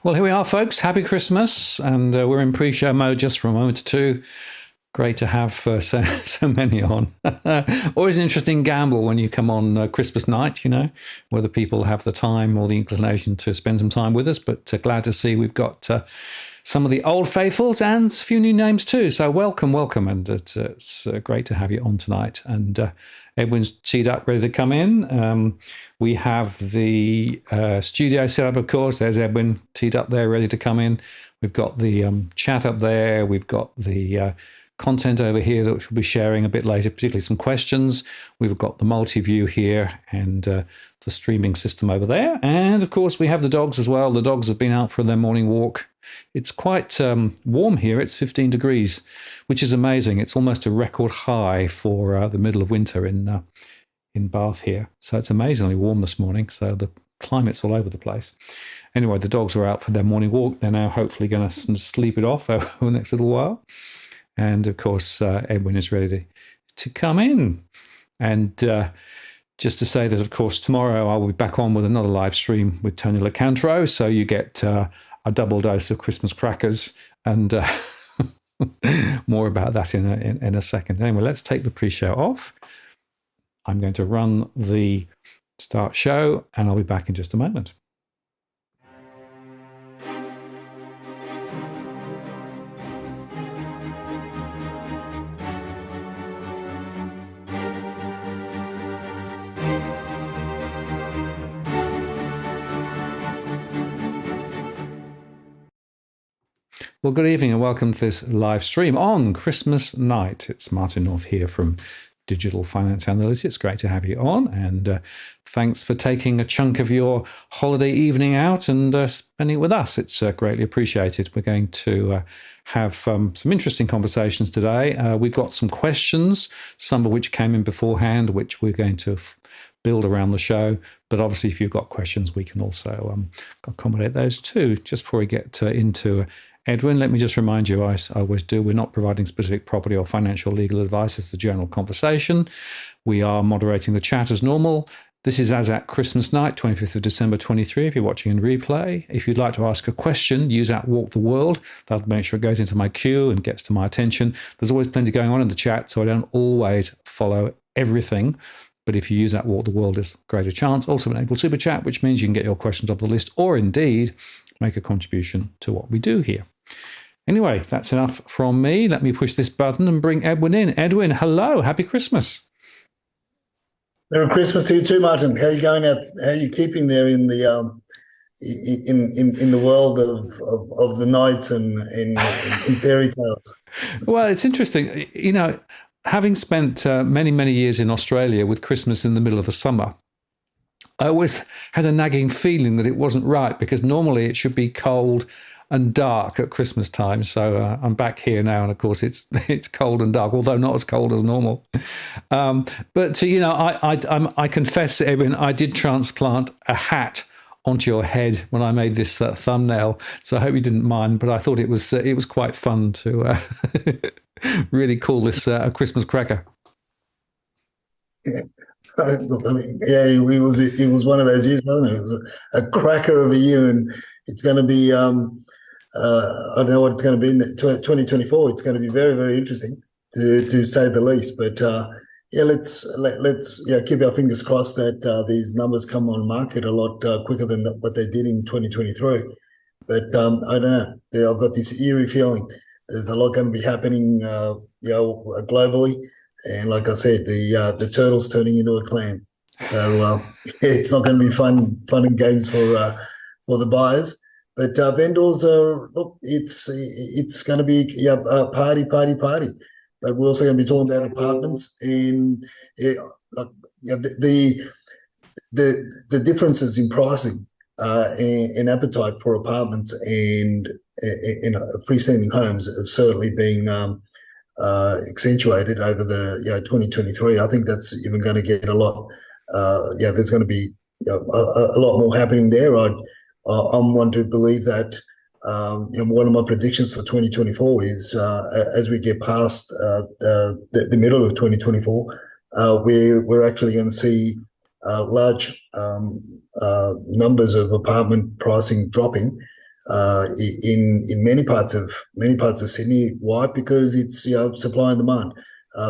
Well, here we are, folks. Happy Christmas. And we're in pre-show mode just for a moment or two. Great to have so many on. Always an interesting gamble when you come on Christmas night, whether people have the time or the inclination to spend some time with us. But glad to see we've got some of the old faithfuls and a few new names too. So welcome. And it's great to have you on tonight. And Edwin's teed up, ready to come in. We have the studio set up, of course. There's Edwin teed up there, ready to come in. We've got the chat up there. We've got the content over here that we'll be sharing a bit later, particularly some questions. We've got the multi-view here and the streaming system over there. And of course, we have the dogs as well. The dogs have been out for their morning walk. It's quite warm here. It's 15 degrees, which is amazing. It's almost a record high for the middle of winter in Bath here. So it's amazingly warm this morning. So the climate's all over the place. Anyway, the dogs are out for their morning walk. They're now hopefully going to sleep it off over the next little while. And of course, Edwin is ready to come in. And just to say that, of course, tomorrow I'll be back on with another live stream with Tony Locantro. So you get a double dose of Christmas crackers, and more about that in a second. Anyway, let's take the pre-show off. I'm going to run the start show, and I'll be back in just a moment. Well, good evening and welcome to this live stream on Christmas night. It's Martin North here from Digital Finance Analytics. It's great to have you on, and thanks for taking a chunk of your holiday evening out and spending it with us. It's greatly appreciated. We're going to have some interesting conversations today. We've got some questions, some of which came in beforehand, which we're going to build around the show. But obviously, if you've got questions, we can also accommodate those too. Just before we get into Edwin, let me just remind you, I always do, we're not providing specific property or financial legal advice. It's the general conversation. We are moderating the chat as normal. This is as at Christmas night, 25th of December 23, if you're watching in replay. If you'd like to ask a question, use @Walk the World. That'll make sure it goes into my queue and gets to my attention. There's always plenty going on in the chat, so I don't always follow everything. But if you use @Walk the World, there's a greater chance. Also enable Super Chat, which means you can get your questions up the list, or indeed make a contribution to what we do here. Anyway, that's enough from me. Let me push this button and bring Edwin in. Edwin, hello. Happy Christmas. Merry Christmas to you too, Martin. How are you going out? How are you keeping there in the in the world of the knights and in fairy tales? Well, it's interesting. Having spent many years in Australia with Christmas in the middle of the summer, I always had a nagging feeling that it wasn't right, because normally it should be cold and dark at Christmas time. So I'm back here now, and of course it's cold and dark, although not as cold as normal. But I confess, Edwin, I did transplant a hat onto your head when I made this thumbnail. So I hope you didn't mind. But I thought it was quite fun to really call this a Christmas cracker. Yeah. Look, I mean, yeah, it was one of those years, wasn't it? It was a cracker of a year, and it's going to be. I don't know what it's going to be in 2024. It's going to be very, very interesting, to say the least. But let's keep our fingers crossed that these numbers come on market a lot quicker than what they did in 2023. But I don't know. I've got this eerie feeling there's a lot going to be happening, globally. And like I said, the turtle's turning into a clam. So it's not going to be fun and games for the buyers. But vendors it's going to be party. But we're also going to be talking about apartments and the differences in pricing and appetite for apartments and in freestanding homes have certainly been accentuated over the 2023. I think that's even going to get a lot. There's going to be a lot more happening there. I'm one to believe that. One of my predictions for 2024 is as we get past the middle of 2024, we're actually going to see large numbers of apartment pricing dropping in many parts of Sydney. Why? Because it's supply and demand.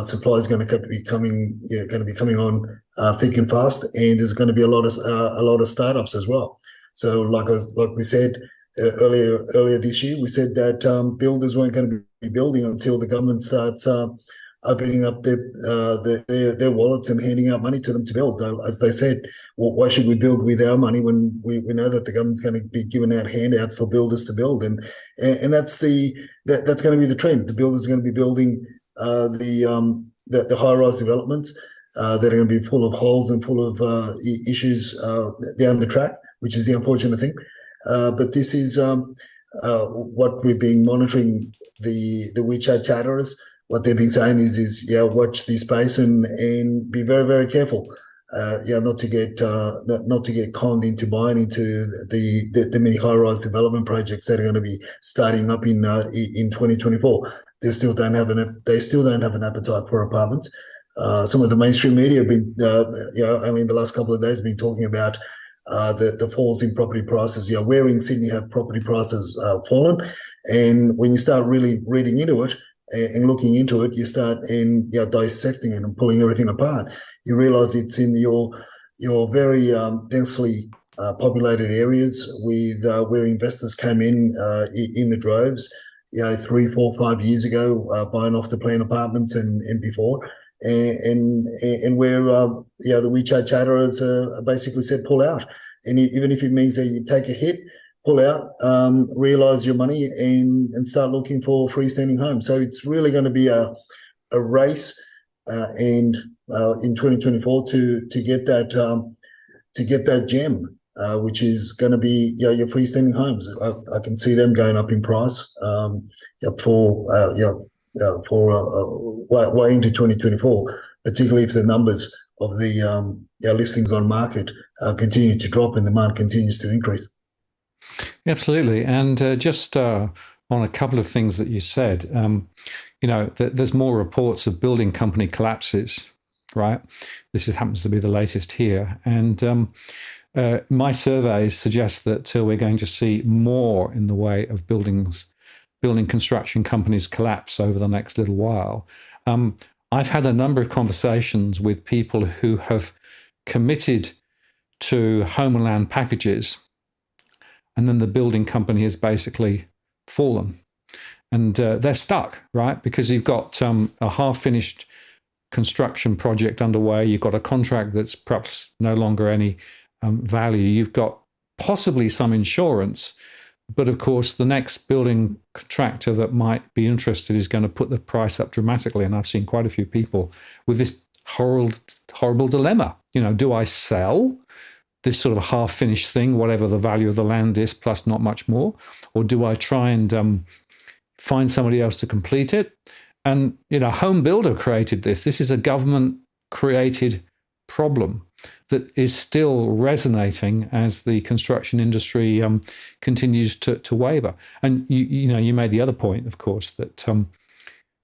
Supply is going to be coming on thick and fast, and there's going to be a lot of startups as well. So, like we said earlier this year, we said that builders weren't going to be building until the government starts opening up their wallets and handing out money to them to build. As they said, well, why should we build with our money when we know that the government's going to be giving out handouts for builders to build? And that's that's going to be the trend. The builders are going to be building the high-rise developments that are going to be full of holes and full of issues down the track, which is the unfortunate thing. But this is what we've been monitoring the WeChat chatterers. What they've been saying is watch this space and be very, very careful. Not to get conned into buying into the many high-rise development projects that are going to be starting up in 2024. They still don't have an appetite for apartments. Some of the mainstream media have been, the last couple of days have been talking about the falls in property prices. Where in Sydney have property prices fallen? And when you start really reading into it and looking into it, you start dissecting it and pulling everything apart. You realise it's in your very densely populated areas with where investors came in the droves. 3, 4, 5 years ago, buying off the plan apartments and before, and where the WeChat chatterers basically said pull out, and even if it means that you take a hit, pull out, realise your money, and start looking for freestanding homes. So it's really going to be a race, and in 2024 to get that gem. Which is going to be your freestanding homes. I can see them going up in price for way into 2024, particularly if the numbers of the listings on market continue to drop and demand continues to increase. Absolutely, and just on a couple of things that you said, there's more reports of building company collapses, right? This happens to be the latest here, and my surveys suggest that we're going to see more in the way of building construction companies collapse over the next little while. I've had a number of conversations with people who have committed to home and land packages, and then the building company has basically fallen. And they're stuck, right? Because you've got a half-finished construction project underway, you've got a contract that's perhaps no longer any value, you've got possibly some insurance, but of course the next building contractor that might be interested is going to put the price up dramatically. And I've seen quite a few people with this horrible dilemma. Do I sell this sort of half-finished thing, whatever the value of the land is, plus not much more, or do I try and find somebody else to complete it? And Home Builder created this. This is a government-created problem that is still resonating as the construction industry continues to waver. And you made the other point, of course, that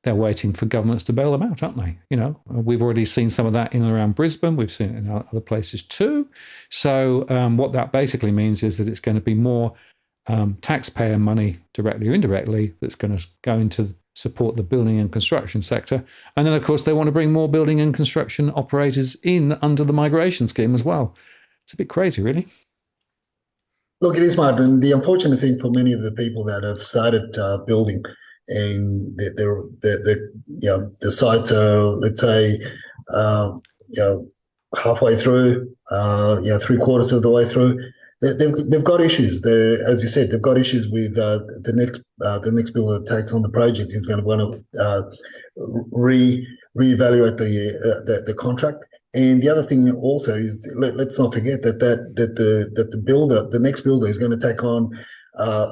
they're waiting for governments to bail them out, aren't they? We've already seen some of that in and around Brisbane. We've seen it in other places too. So what that basically means is that it's going to be more taxpayer money, directly or indirectly, that's going to go into support the building and construction sector. And then, of course, they want to bring more building and construction operators in under the migration scheme as well. It's a bit crazy, really. Look, it is, Martin. The unfortunate thing for many of the people that have started building and the sites are, let's say, halfway through, 3/4 of the way through, they've got issues. As you said, they've got issues with the next builder that takes on the project is going to want to reevaluate the contract. And the other thing also is let's not forget that the next builder is going to take on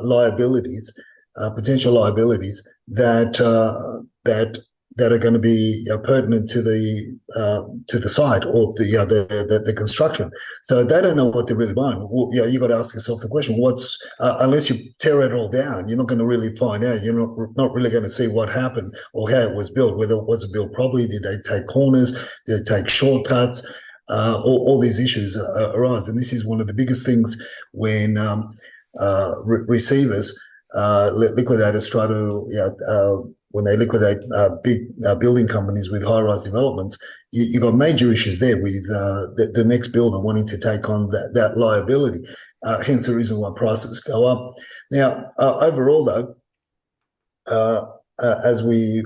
liabilities, potential liabilities that are going to be pertinent to the site or the construction. So they don't know what they really want. Well, you got to ask yourself the question: unless you tear it all down, you're not going to really find out. You're not really going to see what happened or how it was built. Whether it was built properly, did they take corners, did they take shortcuts? All these issues arise, and this is one of the biggest things when receivers, liquidators try to, when they liquidate big building companies with high-rise developments, you got major issues there with the next builder wanting to take on that liability. Hence the reason why prices go up. Now, overall, though, as we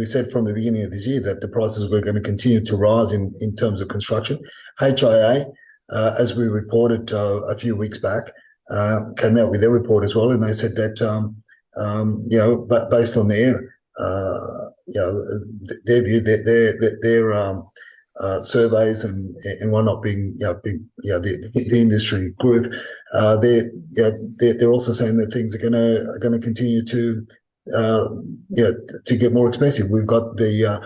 said from the beginning of this year, that the prices were going to continue to rise in terms of construction. HIA, as we reported a few weeks back, came out with their report as well, and they said that but based on their their view, their surveys and whatnot, being the industry group, they're also saying that things are going to continue to get more expensive. We've got the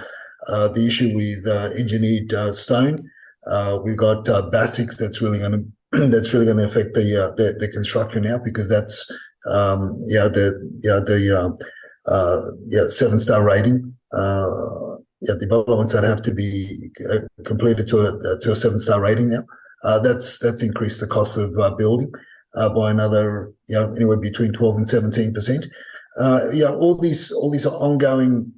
issue with engineered stone. We've got basics that's really going to affect the construction now, because that's the 7-star rating. Developments that have to be completed to a 7-star rating now. That's increased the cost of building by another anywhere between 12 and 17%. All these ongoing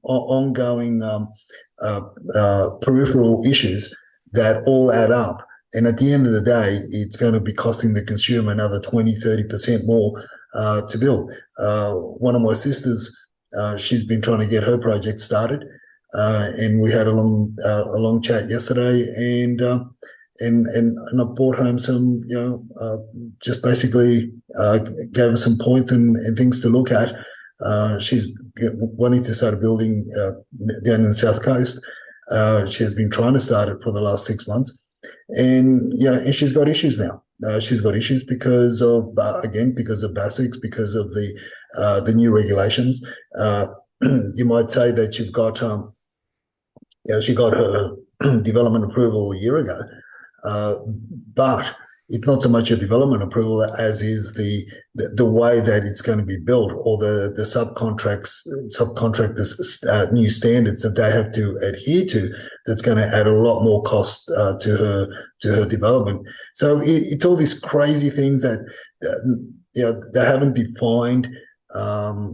peripheral issues that all add up. And at the end of the day, it's going to be costing the consumer another 20, 30% more to build. One of my sisters, she's been trying to get her project started, and we had a long chat yesterday, and I brought home some, just basically gave her some points and things to look at. She's wanting to start a building down in the South Coast. She has been trying to start it for the last 6 months. And she's got issues now. She's got issues because of basics, because of the new regulations. You might say that you've got she got her development approval a year ago, but it's not so much a development approval as is the way that it's going to be built, or the subcontractors' new standards that they have to adhere to. That's going to add a lot more cost to her development. So it's all these crazy things that they haven't defined. The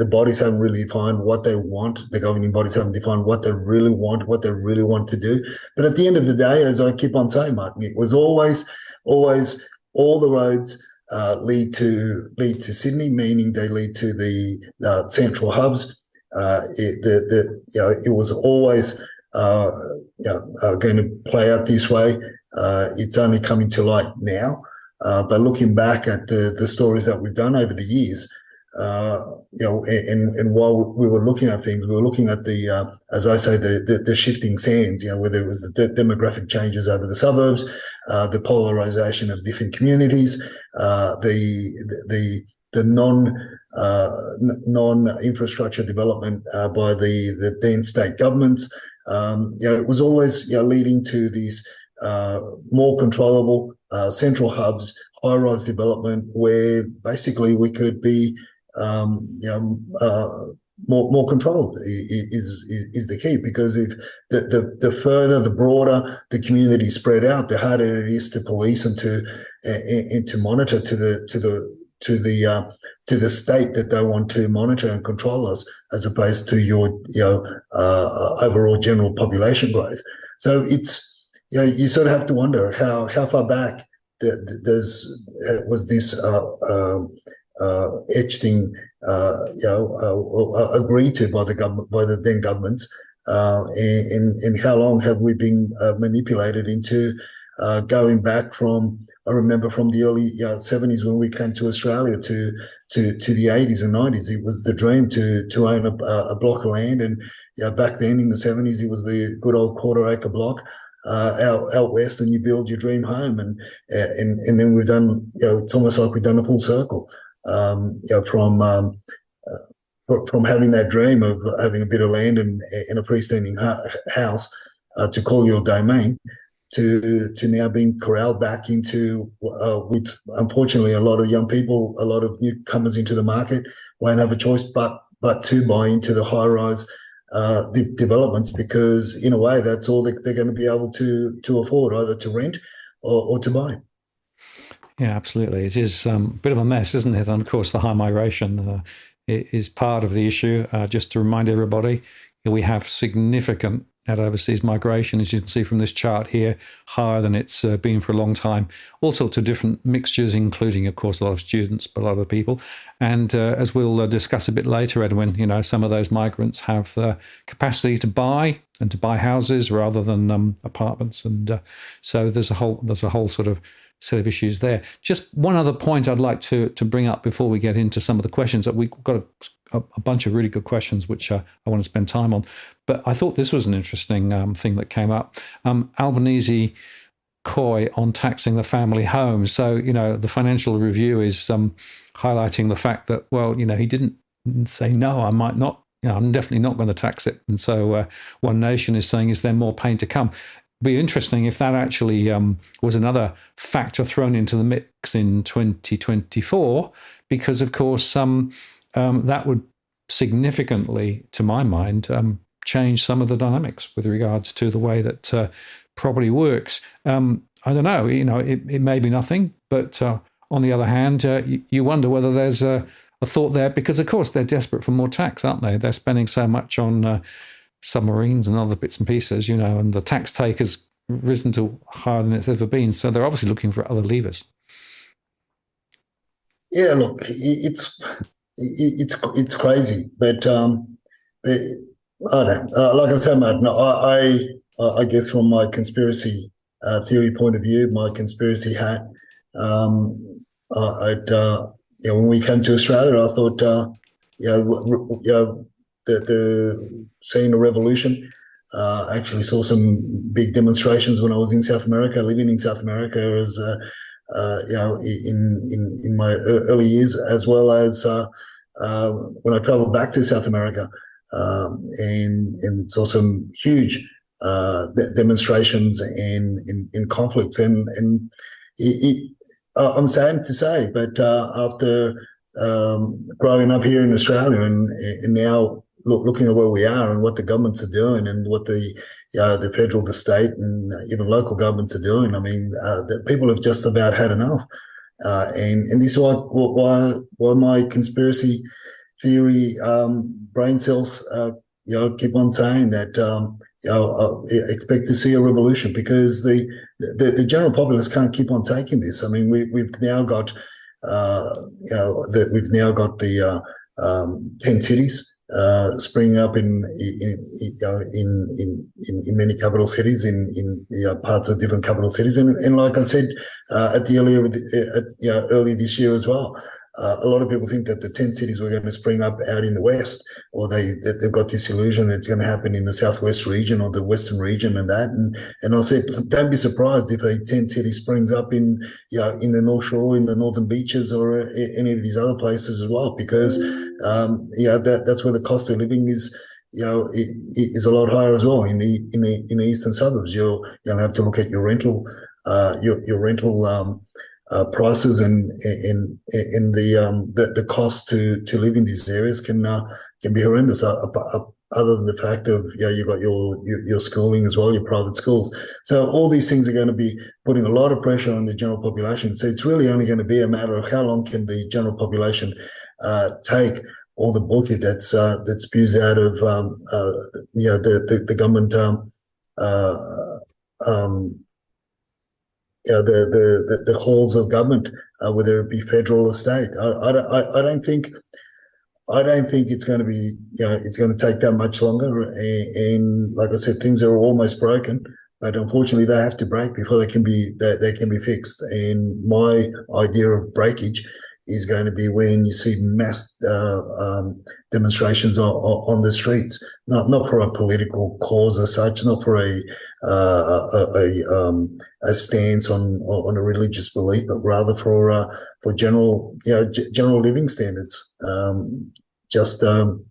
bodies haven't really defined what they want. The governing bodies haven't defined what they really want to do. But at the end of the day, as I keep on saying, Martin, it was always all the roads lead to Sydney, meaning they lead to the central hubs. It was always going to play out this way. It's only coming to light now. But looking back at the stories that we've done over the years, and while we were looking at things, we were looking at as I say, the shifting sands, whether it was the demographic changes over the suburbs, the polarization of different communities, the non-infrastructure development by the then state governments. It was always leading to these more controllable central hubs, high-rise development, where basically we could be more controlled is the key. Because if the further, the broader the community spread out, the harder it is to police and to monitor to the state that they want to monitor and control us, as opposed to your overall general population growth. So it's you sort of have to wonder how far back was this etched in, agreed to by the government, by the then governments, and how long have we been manipulated into going back from? I remember from the early 70s when we came to Australia to the 80s and 90s, it was the dream to own a block of land, and back then in the 70s it was the good old quarter-acre block. Out west, and you build your dream home, and then we've done. It's almost like we've done a full circle. From having that dream of having a bit of land and a freestanding house to call your domain, to now being corralled back into with unfortunately a lot of young people, a lot of newcomers into the market won't have a choice but to buy into the high rise developments, because in a way that's all they're going to be able to afford, either to rent or to buy. Yeah, absolutely. It is a bit of a mess, isn't it? And of course, the high migration is part of the issue. Just to remind everybody, we have significant net overseas migration, as you can see from this chart here, higher than it's been for a long time. All sorts of different mixtures, including, of course, a lot of students, but a lot of people. And as we'll discuss a bit later, Edwin, some of those migrants have the capacity to buy and to buy houses rather than apartments. And so there's a whole sort of set of issues there. Just one other point I'd like to bring up before we get into some of the questions. That we've got a bunch of really good questions which I want to spend time on. But I thought this was an interesting thing that came up. Albanese coy on taxing the family home. So, the Financial Review is highlighting the fact that, well, he didn't say, no, I might not, I'm definitely not going to tax it. And so One Nation is saying, is there more pain to come? Be interesting if that actually was another factor thrown into the mix in 2024, because of course that would significantly, to my mind, change some of the dynamics with regards to the way that property works. I don't know, it may be nothing, but on the other hand, you wonder whether there's a thought there, because of course they're desperate for more tax, aren't they? They're spending so much on submarines and other bits and pieces, and the tax take has risen to higher than it's ever been. So they're obviously looking for other levers. Yeah, look, it's crazy, but I don't know. Like I said, Martin, I guess from my conspiracy theory point of view, my conspiracy hat, when we came to Australia, I thought, the seeing a revolution. I actually saw some big demonstrations when I was in South America, living in South America as in my early years, as well as when I traveled back to South America and saw some huge demonstrations and conflicts. And I'm sad to say, but after growing up here in Australia and now looking at where we are and what the governments are doing and what the federal, the state, and even local governments are doing, I mean, the people have just about had enough. And this is why my conspiracy theory brain cells, keep on saying that expect to see a revolution, because the general populace can't keep on taking this. I mean, we've now got we've now got the 10 cities springing up in many capital cities, in parts of different capital cities, and like I said early this year as well. A lot of people think that the 10 cities were going to spring up out in the west, or they've got this illusion that it's going to happen in the southwest region or the western region and that. And I said, don't be surprised if a 10 city springs up in the North Shore, in the northern beaches, or any of these other places as well, because that's where the cost of living is. Is a lot higher as well in the eastern suburbs. You'll have to look at your rental prices and the cost to live in these areas can be horrendous. Other than the fact of you got your schooling as well, your private schools. So all these things are going to be putting a lot of pressure on the general population. So it's really only going to be a matter of how long can the general population take all the bullshit that spews out of the government. The halls of government, whether it be federal or state. I don't think it's going to be, it's going to take that much longer. And like I said, things are almost broken, but unfortunately they have to break before they can be fixed. And my idea of breakage is going to be when you see mass demonstrations on the streets, not for a political cause as such, not for a stance on a religious belief, but rather for general living standards. Just the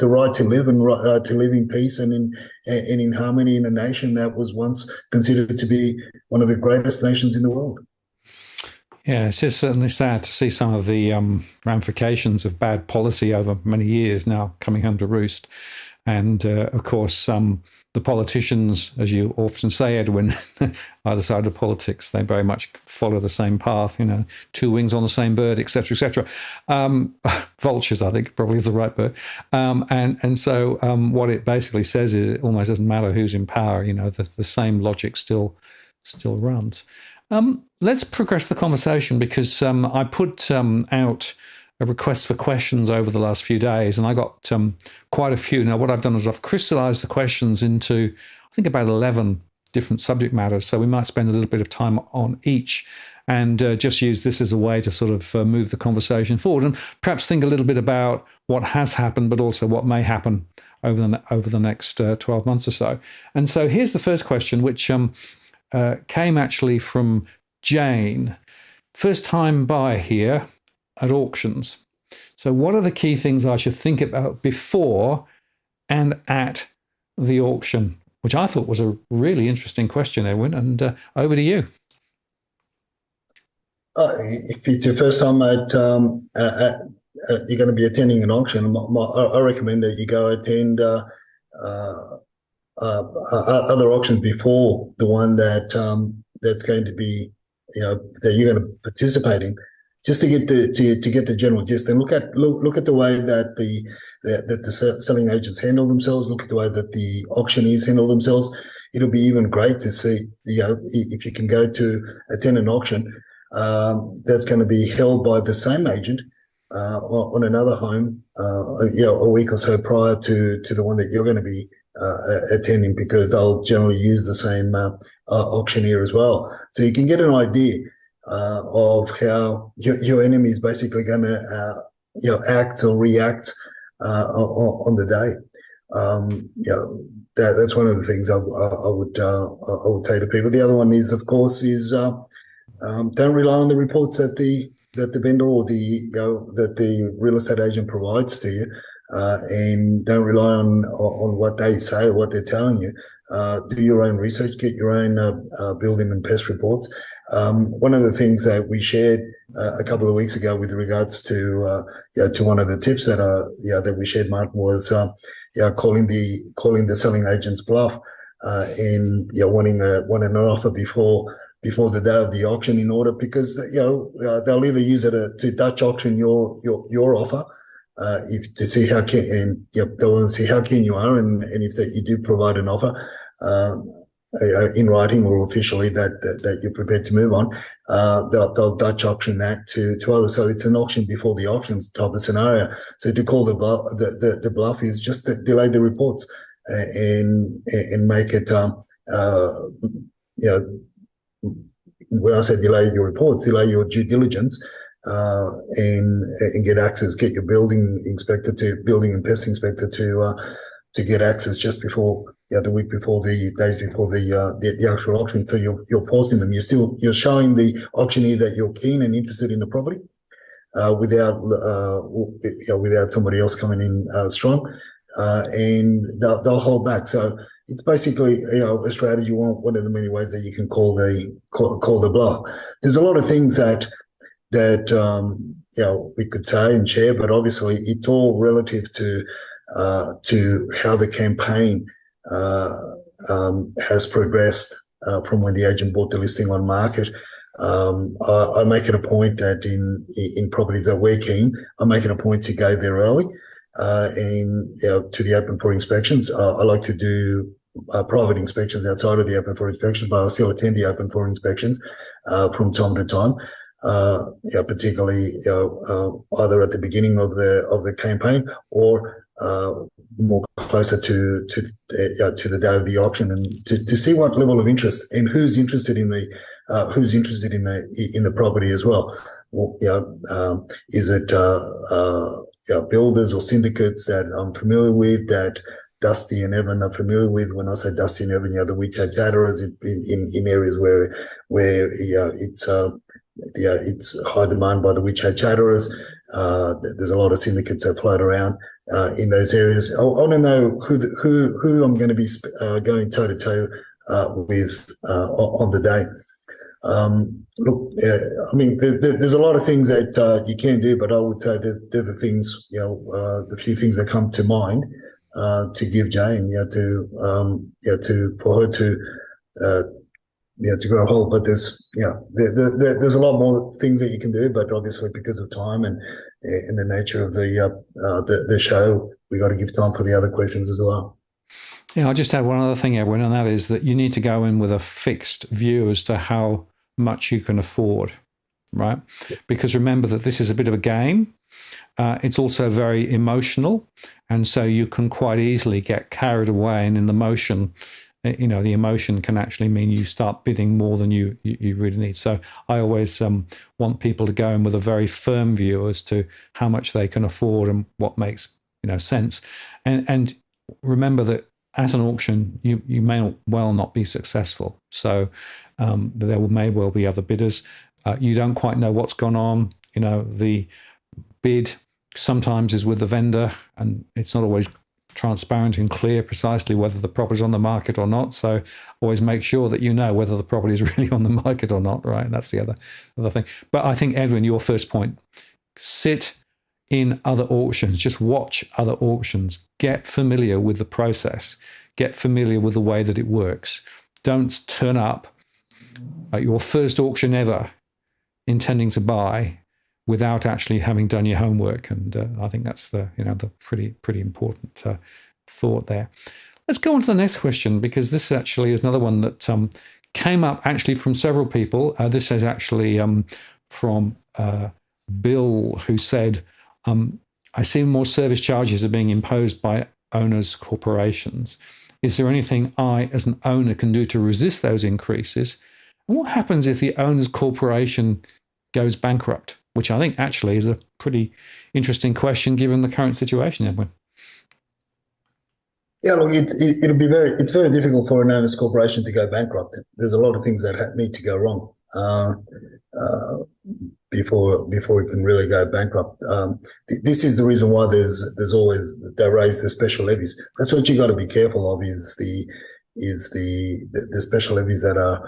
right to live and to live in peace and in harmony in a nation that was once considered to be one of the greatest nations in the world. Yeah, it's just certainly sad to see some of the ramifications of bad policy over many years now coming home to roost. And of course, the politicians, as you often say, Edwin, either side of politics, they very much follow the same path, two wings on the same bird, etc., etc. Vultures, I think, probably is the right bird. So what it basically says is it almost doesn't matter who's in power, the same logic still runs. Let's progress the conversation, because I put out a request for questions over the last few days, and I got quite a few. Now, what I've done is I've crystallized the questions into, I think, about 11 different subject matters. So we might spend a little bit of time on each, and just use this as a way to sort of move the conversation forward, and perhaps think a little bit about what has happened, but also what may happen over the next 12 months or so. And so here's the first question, which came actually from Jane. First time buyer here at auctions. So what are the key things I should think about before and at the auction? Which I thought was a really interesting question, Edwin, and over to you. If it's your first time you're going to be attending an auction, I recommend that you go attend other auctions before the one that's going to be, that you're going to participate in, just to get the general gist, and look at the way that the selling agents handle themselves. Look at the way that the auctioneers handle themselves. It'll be even great to see, if you can go to attend an auction that's going to be held by the same agent on another home, a week or so prior to the one that you're going to be attending, because they'll generally use the same auctioneer as well. So you can get an idea of how your enemy is basically going to act or react on the day. That's one of the things I would say to people. The other one is, of course, don't rely on the reports that the vendor or that the real estate agent provides to you, and don't rely on what they say or what they're telling you. Do your own research, get your own building and pest reports. One of the things that we shared a couple of weeks ago with regards to one of the tips that we shared, Martin, was calling the selling agent's bluff, and wanting an offer before the day of the auction, in order, because they'll either use it to Dutch auction your offer, to see how keen, they'll want to see how keen you are, and if that you do provide an offer in writing or officially that you're prepared to move on, they'll Dutch auction that to others. So it's an auction before the auctions type of scenario. So to call the bluff is just to delay the reports and make it when I say delay your reports, delay your due diligence, and get access, get your building and pest inspector to get access just before, the week before, the days before the actual auction. So you're pausing them. You're showing the auctioneer that you're keen and interested in the property, without somebody else coming in strong, and they'll hold back. So it's basically a strategy. One of the many ways that you can call the bluff. There's a lot of things that we could say and share, but obviously it's all relative to how the campaign has progressed from when the agent bought the listing on market. I make it a point that in properties that we're keen, I make it a point to go there early, and to the open for inspections. I like to do private inspections outside of the open for inspections, but I still attend the open for inspections from time to time. Particularly either at the beginning of the campaign or more closer to the day of the auction, and to see what level of interest and who's interested in the property as well. Is it builders or syndicates that I'm familiar with, that Dusty and Evan are familiar with? When I say Dusty and Evan, the WeChat chatterers in areas where it's high demand by the WeChat chatterers. There's a lot of syndicates that float around in those areas. I want to know who I'm going to be going toe to toe with on the day. There's a lot of things that you can do, but I would say that they're the things, the few things that come to mind to give Jane, for her to to grow whole. But there's a lot more things that you can do, but obviously because of time and in the nature of the show, we got to give time for the other questions as well. Yeah, I'll just add one other thing, Edwin, and that is that you need to go in with a fixed view as to how much you can afford, right? Because remember that this is a bit of a game. It's also very emotional, and so you can quite easily get carried away, and in the motion, the emotion can actually mean you start bidding more than you really need. So I always want people to go in with a very firm view as to how much they can afford and what makes sense. And remember that at an auction, you may well not be successful. So there may well be other bidders. You don't quite know what's gone on. The bid sometimes is with the vendor, and it's not always transparent and clear precisely whether the property is on the market or not. So always make sure that you know whether the property is really on the market or not, right? That's the other thing. But I think, Edwin, your first point, sit in other auctions, just watch other auctions, get familiar with the process, get familiar with the way that it works. Don't turn up at your first auction ever intending to buy without actually having done your homework. And I think that's the pretty important thought there. Let's go on to the next question, because this actually is another one that came up actually from several people. This is actually from Bill, who said, I see more service charges are being imposed by owners' corporations. Is there anything I, as an owner, can do to resist those increases? And what happens if the owner's corporation goes bankrupt? Which I think actually is a pretty interesting question given the current situation, Edwin. Yeah, look, it's very difficult for an owner's corporation to go bankrupt. There's a lot of things that need to go wrong before it can really go bankrupt. This is the reason why there's always, they raise the special levies. That's what you got to be careful of, is the special levies that are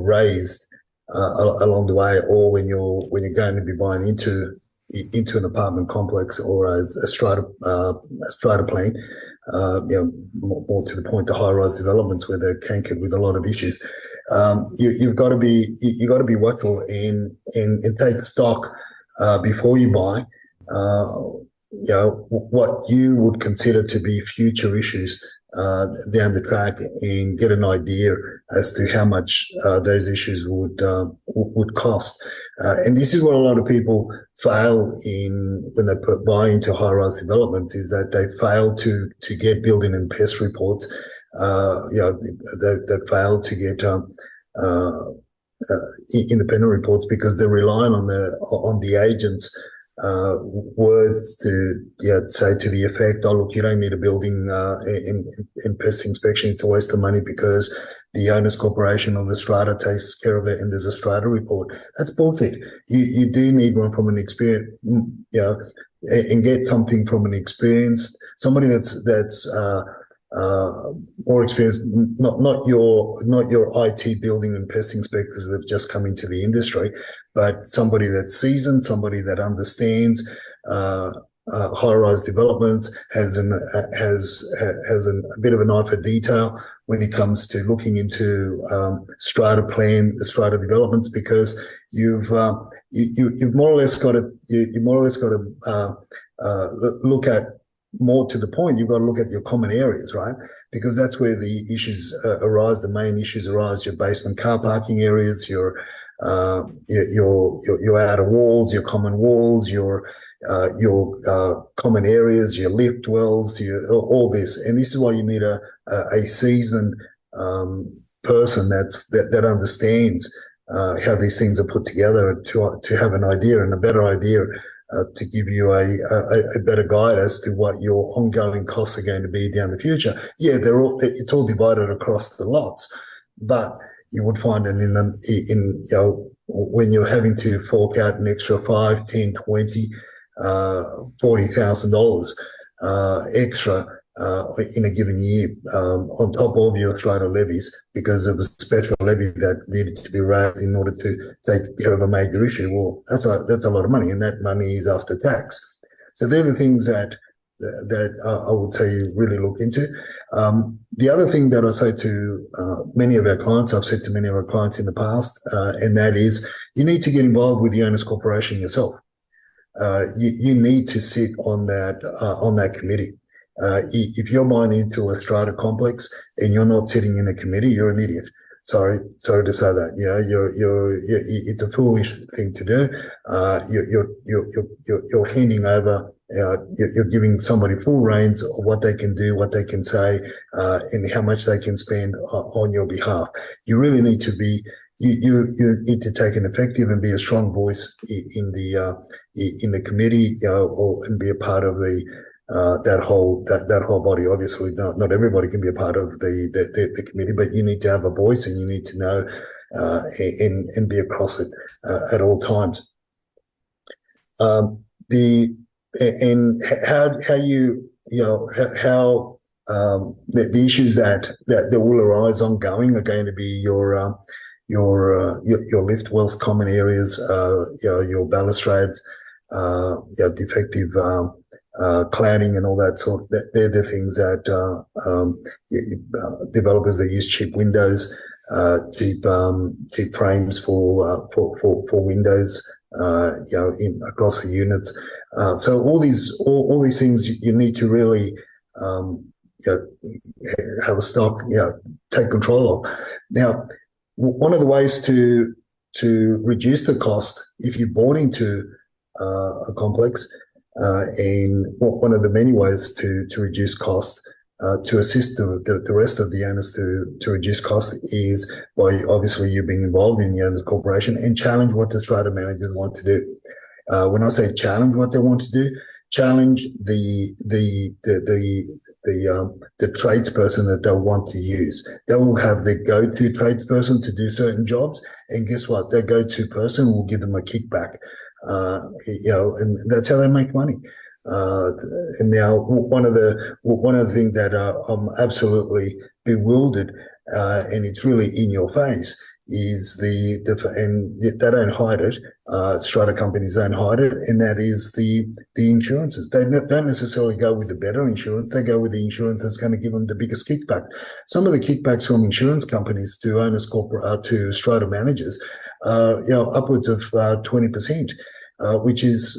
raised along the way, or when you're going to be buying into an apartment complex or a strata plane, more to the point, the high-rise developments where they're cankered with a lot of issues. You've got to be watchful and take stock before you buy. What you would consider to be future issues down the track, and get an idea as to how much those issues would cost. And this is what a lot of people fail in when they buy into high-rise developments, is that they fail to get building and pest reports. They fail to get independent reports, because they're relying on the agents' words to say to the effect, oh, look, you don't need a building in pest inspection. It's a waste of money because the owner's corporation or the strata takes care of it and there's a strata report. That's bullshit. You do need one from an experience, and get something from an experienced, somebody that's more experienced, not your IT building and pest inspectors that have just come into the industry, but somebody that's seasoned, somebody that understands high-rise developments, has a bit of an eye for detail when it comes to looking into strata developments, because you've more or less got to look at, more to the point, you've got to look at your common areas, right? Because that's where the issues arise. The main issues arise: your basement car parking areas, your outer walls, your common walls, your common areas, your lift wells, all this. And this is why you need a seasoned person that understands how these things are put together, to have an idea, and a better idea, to give you a better guide as to what your ongoing costs are going to be down the future. Yeah, it's all divided across the lots, but you would find that when you're having to fork out an extra $5, $10, $20, $40,000 extra in a given year, on top of your strata levies, because of a special levy that needed to be raised in order to take care of a major issue. Well, that's a lot of money, and that money is after tax. So they're the things that that I would say really look into. The other thing that I say to many of our clients, I've said to many of our clients in the past, and that is you need to get involved with the owners corporation yourself. You need to sit on that committee. If you're buying into a strata complex and you're not sitting in a committee, you're an idiot. Sorry to say that. It's a foolish thing to do. You're handing over. You're giving somebody full reins of what they can do, what they can say, and how much they can spend on your behalf. You really need to be. You need to take an effective and be a strong voice in the committee, and be a part of that whole body. Obviously, not everybody can be a part of the committee, but you need to have a voice and you need to know and be across it at all times. The issues that will arise ongoing are going to be your lift wealth common areas, your balustrades, defective cladding and all that sort. They're the things that developers that use cheap windows, cheap frames for windows, across the units. So all these things you need to really have a stock, take control of. Now, one of the ways to reduce the cost if you bought into a complex, and one of the many ways to reduce cost, to assist the rest of the owners to reduce cost, is by obviously you being involved in the owners corporation and challenge what the strata managers want to do. When I say challenge what they want to do, challenge the tradesperson that they want to use. They will have their go-to tradesperson to do certain jobs, and guess what? Their go-to person will give them a kickback. And that's how they make money. And now one of the things that I'm absolutely bewildered, and it's really in your face, is and they don't hide it. Strata companies don't hide it, and that is the insurances. They don't necessarily go with the better insurance. They go with the insurance that's going to give them the biggest kickback. Some of the kickbacks from insurance companies to owners to strata managers are upwards of 20%. Which is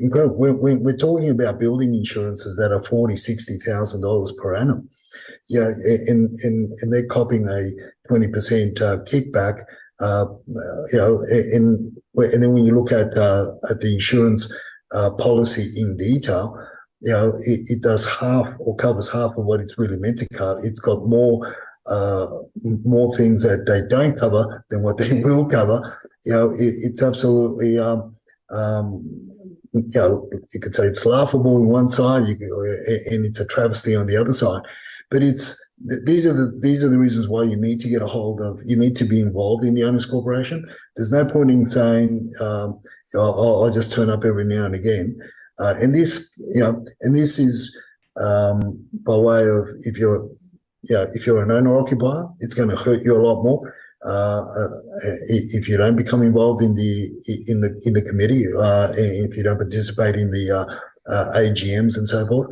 incredible. We're talking about building insurances that are $40,000-$60,000 per annum. And they're copying a 20% kickback. And then when you look at the insurance policy in detail, it does half or covers half of what it's really meant to cover. It's got more things that they don't cover than what they will cover. It's absolutely. You could say it's laughable on one side, and it's a travesty on the other side. But these are the reasons why you need to get a hold of. You need to be involved in the owners corporation. There's no point in saying, "I'll just turn up every now and again." And this is by way of if you're an owner occupier, it's going to hurt you a lot more. If you don't become involved in the committee, if you don't participate in the AGMs and so forth,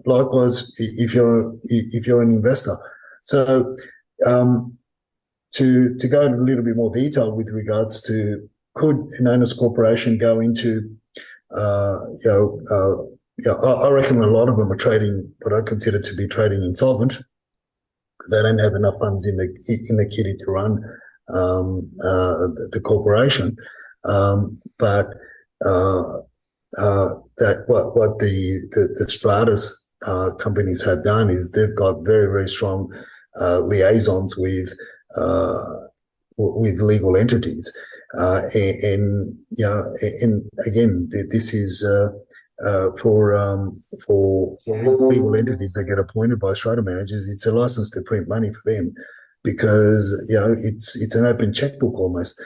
likewise, if you're an investor. So, to go into a little bit more detail with regards to could an owners corporation go into, I reckon a lot of them are trading what I consider to be trading insolvent, because they don't have enough funds in the kitty to run the corporation. But what the Stratus companies have done is they've got very, very strong liaisons with legal entities, and again, this is. For legal entities that get appointed by strata managers, it's a license to print money for them, because it's an open checkbook almost.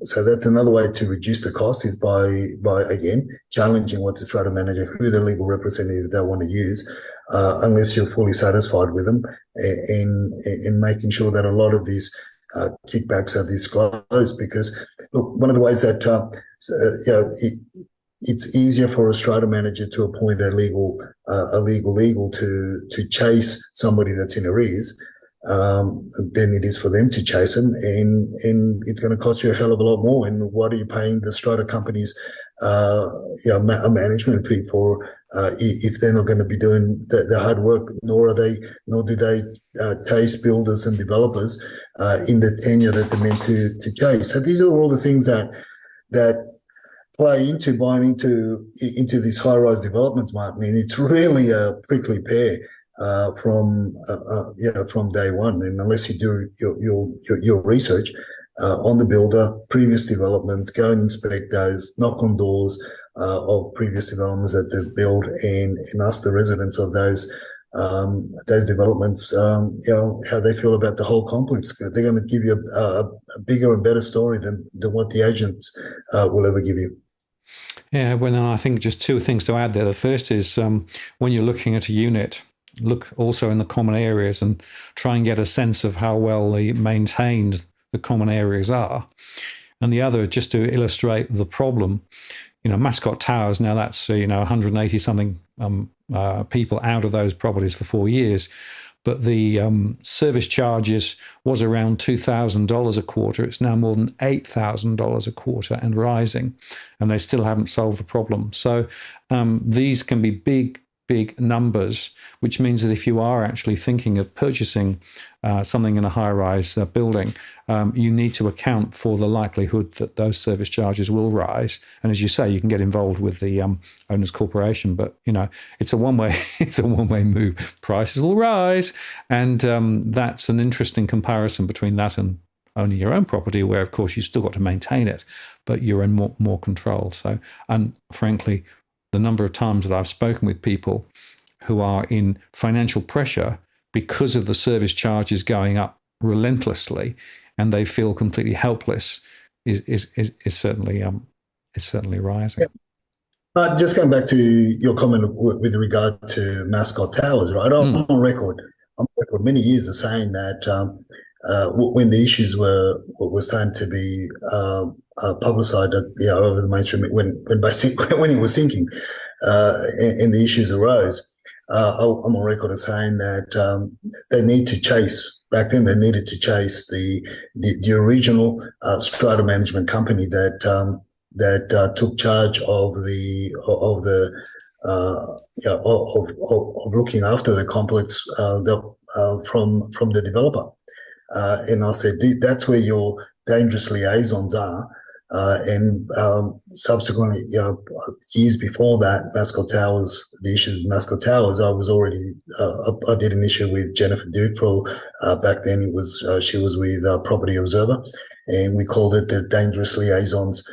So that's another way to reduce the cost, is by again challenging what the strata manager, who the legal representative they want to use, unless you're fully satisfied with them, and making sure that a lot of these kickbacks are disclosed. Because look, one of the ways that it's easier for a strata manager to appoint a legal to chase somebody that's in arrears than it is for them to chase them, and it's going to cost you a hell of a lot more. And what are you paying the strata companies a management fee for if they're not going to be doing the hard work, nor do they chase builders and developers in the tenure that they're meant to chase. So these are all the things that play into buying into these high-rise developments, Martin. And it's really a prickly pear from day one. And unless you do your research on the builder, previous developments, go and inspect those, knock on doors of previous developments that they've built, and ask the residents of those developments, how they feel about the whole complex. They're going to give you a bigger and better story than what the agents will ever give you. Yeah, well, then I think just two things to add there. The first is when you're looking at a unit, look also in the common areas and try and get a sense of how well maintained the common areas are. And the other, just to illustrate the problem, Mascot Towers, now that's 180 something people out of those properties for 4 years, but the service charges was around $2,000 a quarter. It's now more than $8,000 a quarter and rising, and they still haven't solved the problem. So these can be big numbers, which means that if you are actually thinking of purchasing something in a high-rise building, you need to account for the likelihood that those service charges will rise. And as you say, you can get involved with the owners' corporation, but it's a one-way move. Prices will rise, and that's an interesting comparison between that and owning your own property, where of course you still got to maintain it, but you're in more control. So, and frankly, the number of times that I've spoken with people who are in financial pressure because of the service charges going up relentlessly, and they feel completely helpless, is certainly rising. Yeah. But just going back to your comment with regard to Mascot Towers, right? I'm on record many years of saying that when the issues were starting to be publicised, over the mainstream, when it was sinking, and the issues arose, I'm on record as saying that they need to chase. Back then, they needed to chase the original strata management company that took charge of looking after the complex from the developer. And I said, that's where your dangerous liaisons are. And subsequently, years before that, Mascot Towers, the issue with Mascot Towers, I did an issue with Jennifer Duke. Back then, she was with Property Observer, and we called it the dangerous liaisons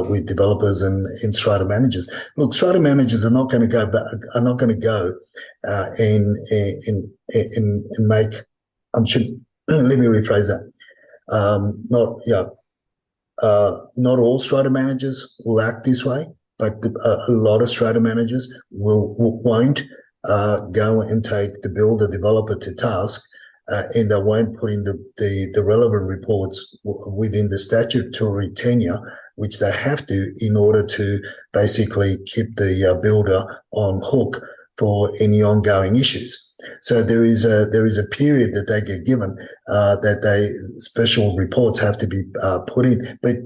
with developers and strata managers. Look, strata managers are not going to go and make. Let me rephrase that. Not all strata managers will act this way, but a lot of strata managers won't go and take the builder developer to task, and they won't put in the relevant reports within the statutory tenure, which they have to in order to basically keep the builder on hook for any ongoing issues. So there is a period that they get given that special reports have to be put in. But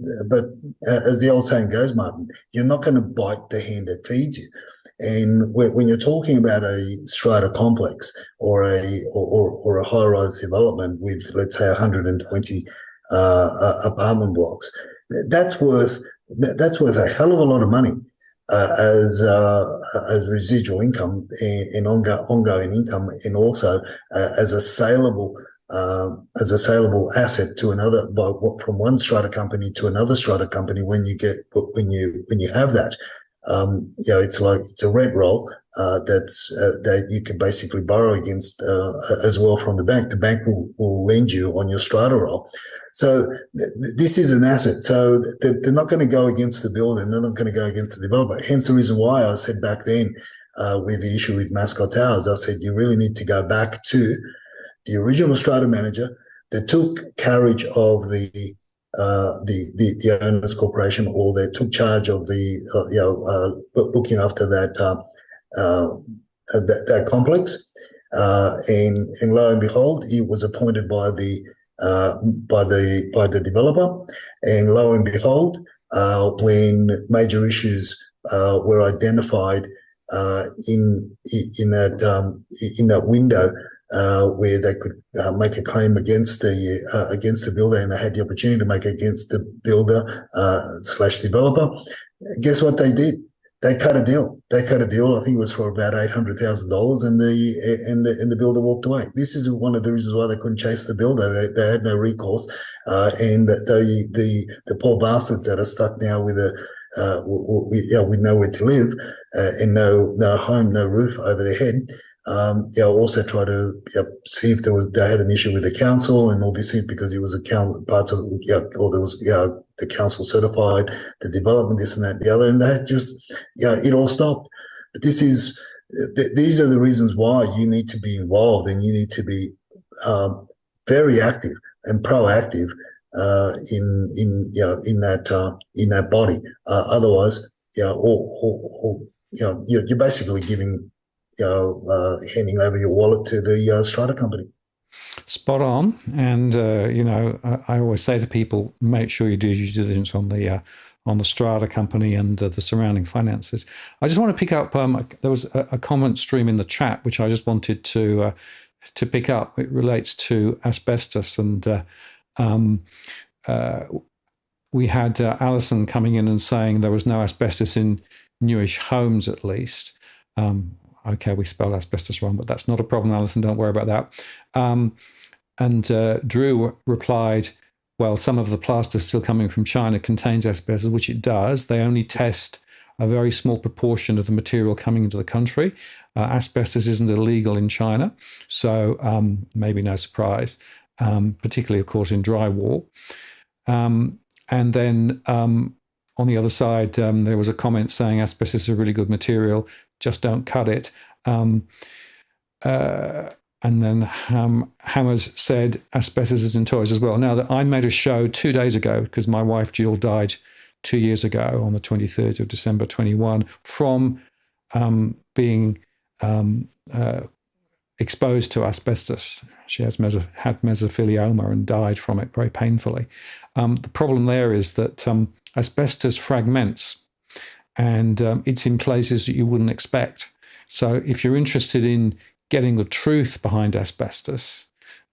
as the old saying goes, Martin, you're not going to bite the hand that feeds you. And when you're talking about a strata complex or a high-rise development with, let's say, 120 apartment blocks, that's worth a hell of a lot of money. As residual income and ongoing income, and also as a saleable asset to another, from one strata company to another strata company. When you have that, it's a rent roll that you can basically borrow against as well from the bank. The bank will lend you on your strata roll. So this is an asset. So they're not going to go against the builder, and they're not going to go against the developer. Hence the reason why I said back then with the issue with Mascot Towers, I said you really need to go back to the original strata manager that took carriage of the the owners corporation, or they took charge of the looking after that complex, and lo and behold, he was appointed by the developer, and lo and behold, when major issues were identified in that window, where they could make a claim against the builder, and they had the opportunity to make against the builder / developer. Guess what they did? They cut a deal. I think it was for about $800,000, and the builder walked away. This is one of the reasons why they couldn't chase the builder. They had no recourse, and the poor bastards that are stuck now with nowhere to live, and no home, no roof over their head. Also try to see if they had an issue with the council and all this, because it was a part of or there was the council certified the development, this and that and the other, and that just it all stopped. But these are the reasons why you need to be involved, and you need to be very active and proactive in that body. Otherwise, you're basically handing over your wallet to the strata company. Spot on. And I always say to people, make sure you do your due diligence on the strata company and the surrounding finances. I just want to pick up. There was a comment stream in the chat which I just wanted to pick up. It relates to asbestos, and we had Alison coming in and saying there was no asbestos in newish homes, at least. Okay, we spelled asbestos wrong, but that's not a problem, Alison. Don't worry about that. And Drew replied, well, some of the plaster still coming from China contains asbestos, which it does. They only test a very small proportion of the material coming into the country. Asbestos isn't illegal in China, so maybe no surprise, particularly, of course, in drywall. And then on the other side, there was a comment saying asbestos is a really good material, just don't cut it. And then Hammers said asbestos is in toys as well. Now, I made a show 2 days ago, because my wife Jill died 2 years ago on the 23rd of December 21 from being exposed to asbestos. She had mesothelioma and died from it very painfully. The problem there is that asbestos fragments, and it's in places that you wouldn't expect. So if you're interested in getting the truth behind asbestos,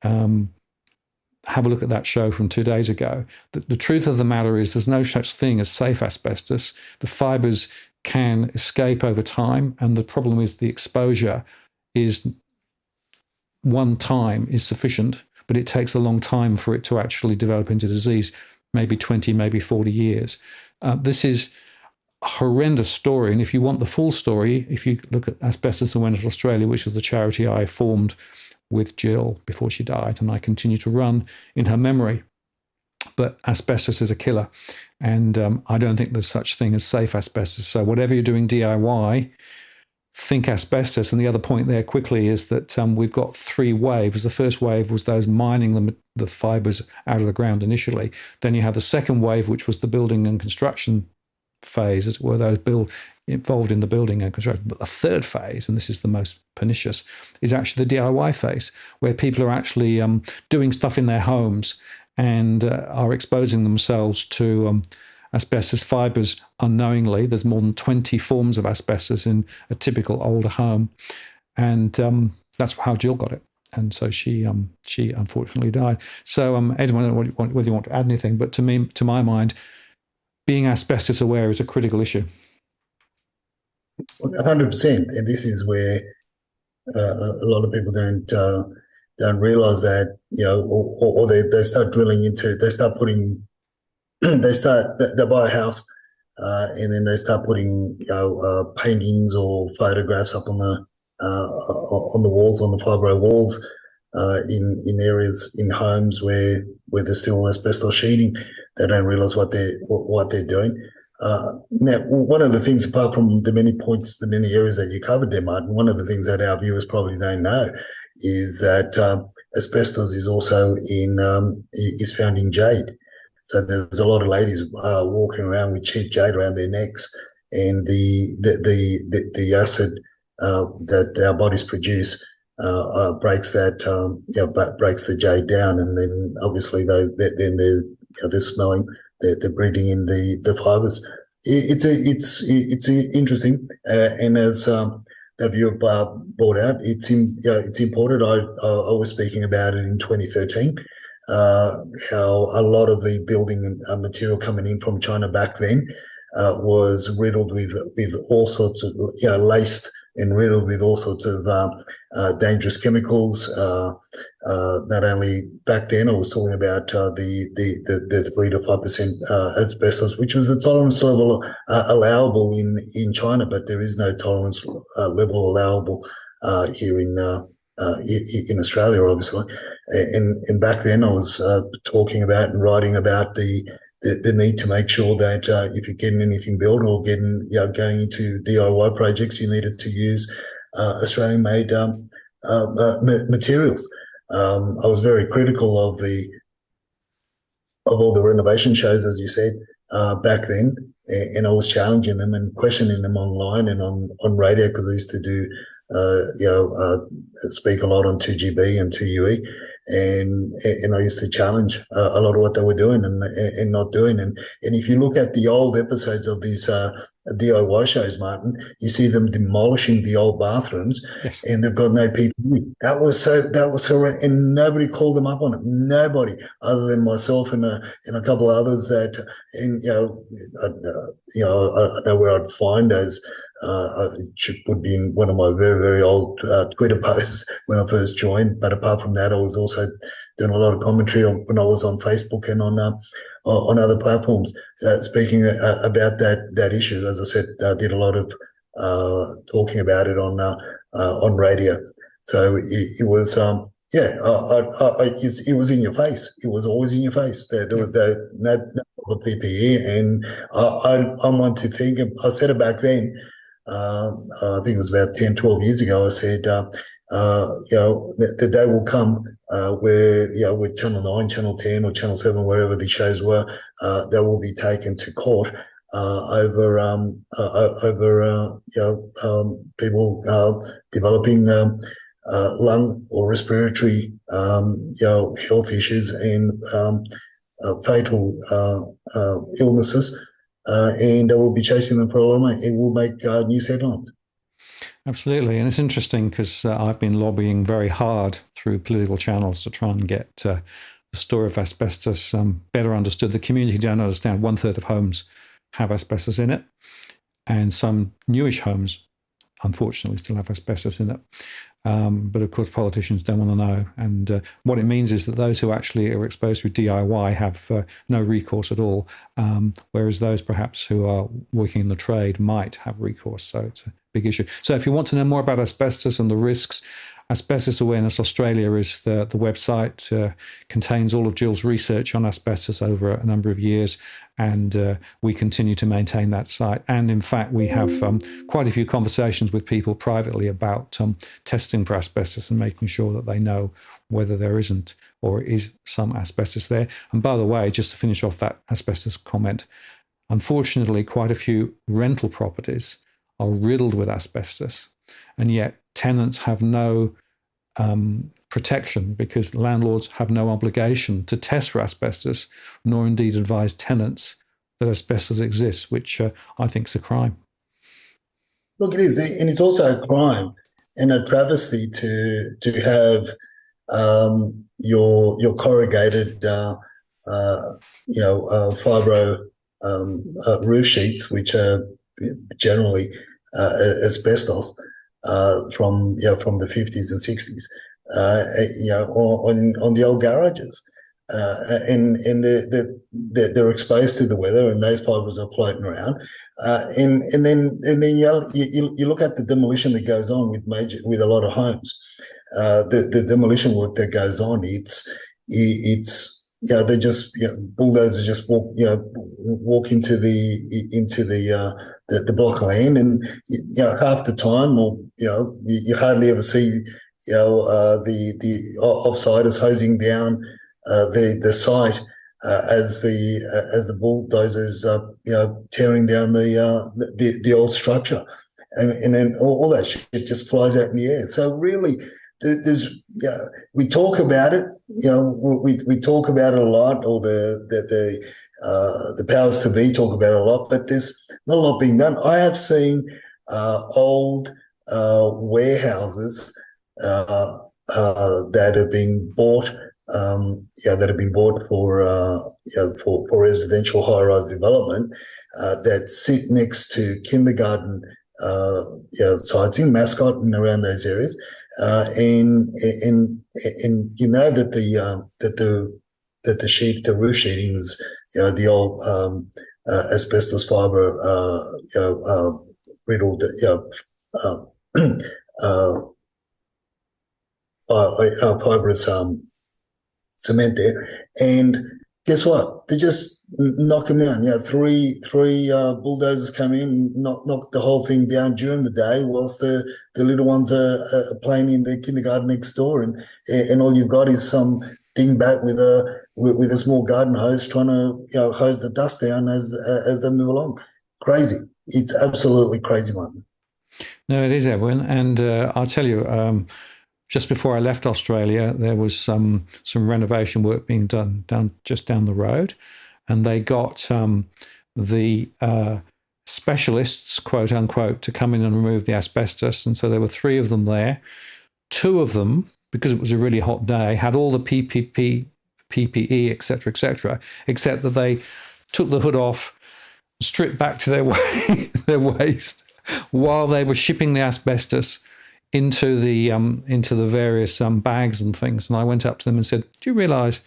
have a look at that show from 2 days ago. The truth of the matter is there's no such thing as safe asbestos. The fibers can escape over time, and the problem is the exposure is one time is sufficient, but it takes a long time for it to actually develop into disease, maybe 20, maybe 40 years. This is a horrendous story, and if you want the full story, if you look at Asbestos Awareness Australia, which is the charity I formed with Jill before she died, and I continue to run in her memory. But asbestos is a killer, and I don't think there's such thing as safe asbestos. So whatever you're doing DIY, think asbestos. And the other point there quickly is that we've got three waves. The first wave was those mining the fibers out of the ground initially. Then you had the second wave, which was the building and construction phase, as it were, those involved in the building and construction. But the third phase, and this is the most pernicious, is actually the DIY phase, where people are actually doing stuff in their homes and are exposing themselves to asbestos fibers unknowingly. There's more than 20 forms of asbestos in a typical older home, and that's how Jill got it. And so she unfortunately died. So Edwin, I don't know whether you want to add anything, but to my mind, being asbestos aware is a critical issue. 100%, and this is where a lot of people don't realize that, or they start drilling into, they buy a house, and then they start putting paintings or photographs up on the walls, on the fibro walls, in areas in homes where there's still asbestos sheeting. They don't realize what they're doing. Now, one of the things, apart from the many points, the many areas that you covered there, Martin, one of the things that our viewers probably don't know is that asbestos is also is found in jade. So there was a lot of ladies walking around with cheap jade around their necks, and the acid that our bodies produce breaks that breaks the jade down, and then obviously then they're smelling, they're breathing in the fibers. It's interesting, and as that you brought out, it's important. I was speaking about it in 2013. How a lot of the building material coming in from China back then was riddled with all sorts of laced and riddled with all sorts of dangerous chemicals. Not only back then, I was talking about the 3 to 5% asbestos, which was the tolerance level allowable in China, but there is no tolerance level allowable here in Australia, obviously. And back then, I was talking about and writing about the need to make sure that if you're getting anything built or getting going into DIY projects, you needed to use Australian-made materials. I was very critical of all the renovation shows, as you said, back then, and I was challenging them and questioning them online and on radio, because I used to do speak a lot on 2GB and 2UE. And I used to challenge a lot of what they were doing and not doing. And if you look at the old episodes of these DIY shows, Martin, you see them demolishing the old bathrooms, yes, and they've got no PPE. That was horrendous, and nobody called them up on it. Nobody, other than myself and a couple of others that, and I know where I'd find those. It would be in one of my very, very old Twitter posts when I first joined. But apart from that, I was also doing a lot of commentary when I was on Facebook and on other platforms, speaking about that issue. As I said, I did a lot of talking about it on radio. So it was it was in your face. It was always in your face. There was no PPE, and I want to think. I said it back then. I think it was about 10, 12 years ago. I said, the day will come where, with Channel 9, Channel 10, or Channel 7, wherever the shows were, they will be taken to court over people developing lung or respiratory health issues and fatal illnesses. And they will be chasing them for a lot of money. It will make news headlines. Absolutely. And it's interesting because I've been lobbying very hard through political channels to try and get the story of asbestos better understood. The community don't understand 1/3 of homes have asbestos in it, and some newish homes, unfortunately, still have asbestos in it. But of course, politicians don't want to know. And what it means is that those who actually are exposed through DIY have no recourse at all, whereas those perhaps who are working in the trade might have recourse. So it's a big issue. So if you want to know more about asbestos and the risks, Asbestos Awareness Australia is the website, contains all of Jill's research on asbestos over a number of years, and we continue to maintain that site. And in fact, we have quite a few conversations with people privately about testing for asbestos and making sure that they know whether there isn't or is some asbestos there. And by the way, just to finish off that asbestos comment, unfortunately, quite a few rental properties are riddled with asbestos, and yet tenants have no protection because landlords have no obligation to test for asbestos, nor indeed advise tenants that asbestos exists, which I think is a crime. Look, it is, and it's also a crime and a travesty to have your corrugated, fibro roof sheets, which are generally asbestos. From the 50s and 60s, on the old garages, and they're exposed to the weather, and those fibres are floating around, and then you look at the demolition that goes on with a lot of homes, the demolition work that goes on. It's they just bulldozers just walk into the block of land, and half the time, or you hardly ever see the offsiders hosing down the site as the bulldozers tearing down the old structure, and then all that shit just flies out in the air. So really, there's we talk about it, we talk about it a lot, or the powers to be talk about it a lot, but there's not a lot being done. I have seen old warehouses that have been bought, for residential high-rise development that sit next to kindergarten sites in Mascot and around those areas, and you know that the roof sheeting is the old asbestos fibre riddled fibrous cement there, and guess what? They just knock them down. Three bulldozers come in, knock the whole thing down during the day, whilst the little ones are playing in the kindergarten next door, and all you've got is some dingbat with a small garden hose trying to hose the dust down as they move along. Crazy! It's absolutely crazy, Martin. No, it is, Edwin, and I'll tell you. Just before I left Australia, there was some renovation work being done just down the road, and they got the specialists, quote unquote, to come in and remove the asbestos. And so there were 3 of them there. 2 of them, because it was a really hot day, had all the PPE, etc., except that they took the hood off, stripped back to their waist while they were shipping the asbestos into the various bags and things. And I went up to them and said, do you realise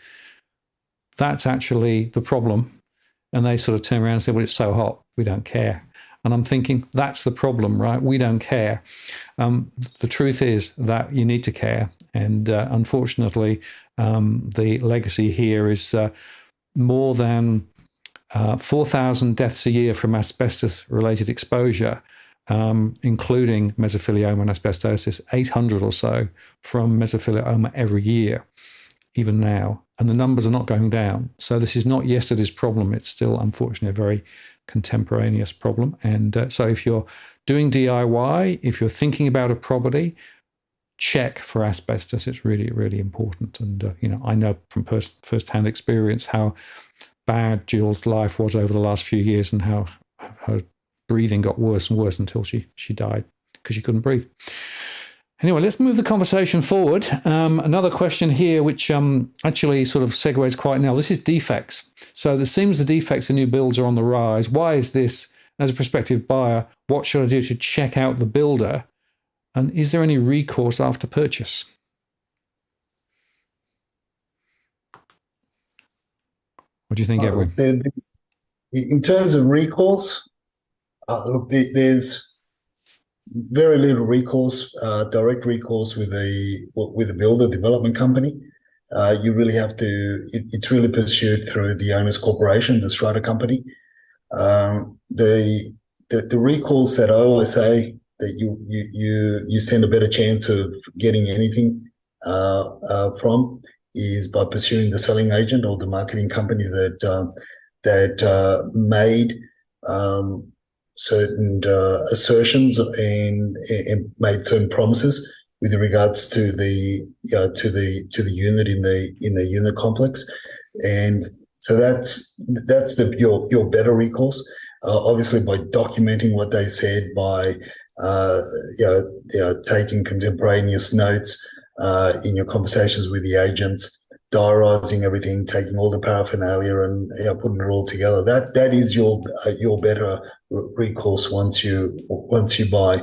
that's actually the problem? And they sort of turned around and said, well, it's so hot, we don't care. And I'm thinking, that's the problem, right? We don't care. The truth is that you need to care. And unfortunately, the legacy here is more than 4,000 deaths a year from asbestos-related exposure, including mesothelioma and asbestosis, 800 or so from mesothelioma every year, even now. And the numbers are not going down. So this is not yesterday's problem. It's still, unfortunately, a very contemporaneous problem. And so if you're doing DIY, if you're thinking about a property, check for asbestos. It's really, really important. And, I know from first-hand experience how bad Jill's life was over the last few years and how her breathing got worse and worse until she died because she couldn't breathe. Anyway, let's move the conversation forward. Another question here, which actually sort of segues quite now. This is defects. So it seems the defects in new builds are on the rise. Why is this? As a prospective buyer, what should I do to check out the builder? And is there any recourse after purchase? What do you think, Edwin? In terms of recourse, look, there's very little recourse, direct recourse with a builder development company. You really have to. It's really pursued through the owner's corporation, the strata company. The recourse that I always say that you stand a better chance of getting anything from is by pursuing the selling agent or the marketing company that made certain assertions and made certain promises with regards to the unit in the unit complex, and so that's your better recourse. Obviously, by documenting what they said, by taking contemporaneous notes in your conversations with the agents, diarising everything, taking all the paraphernalia and putting it all together. That is your better recourse once you buy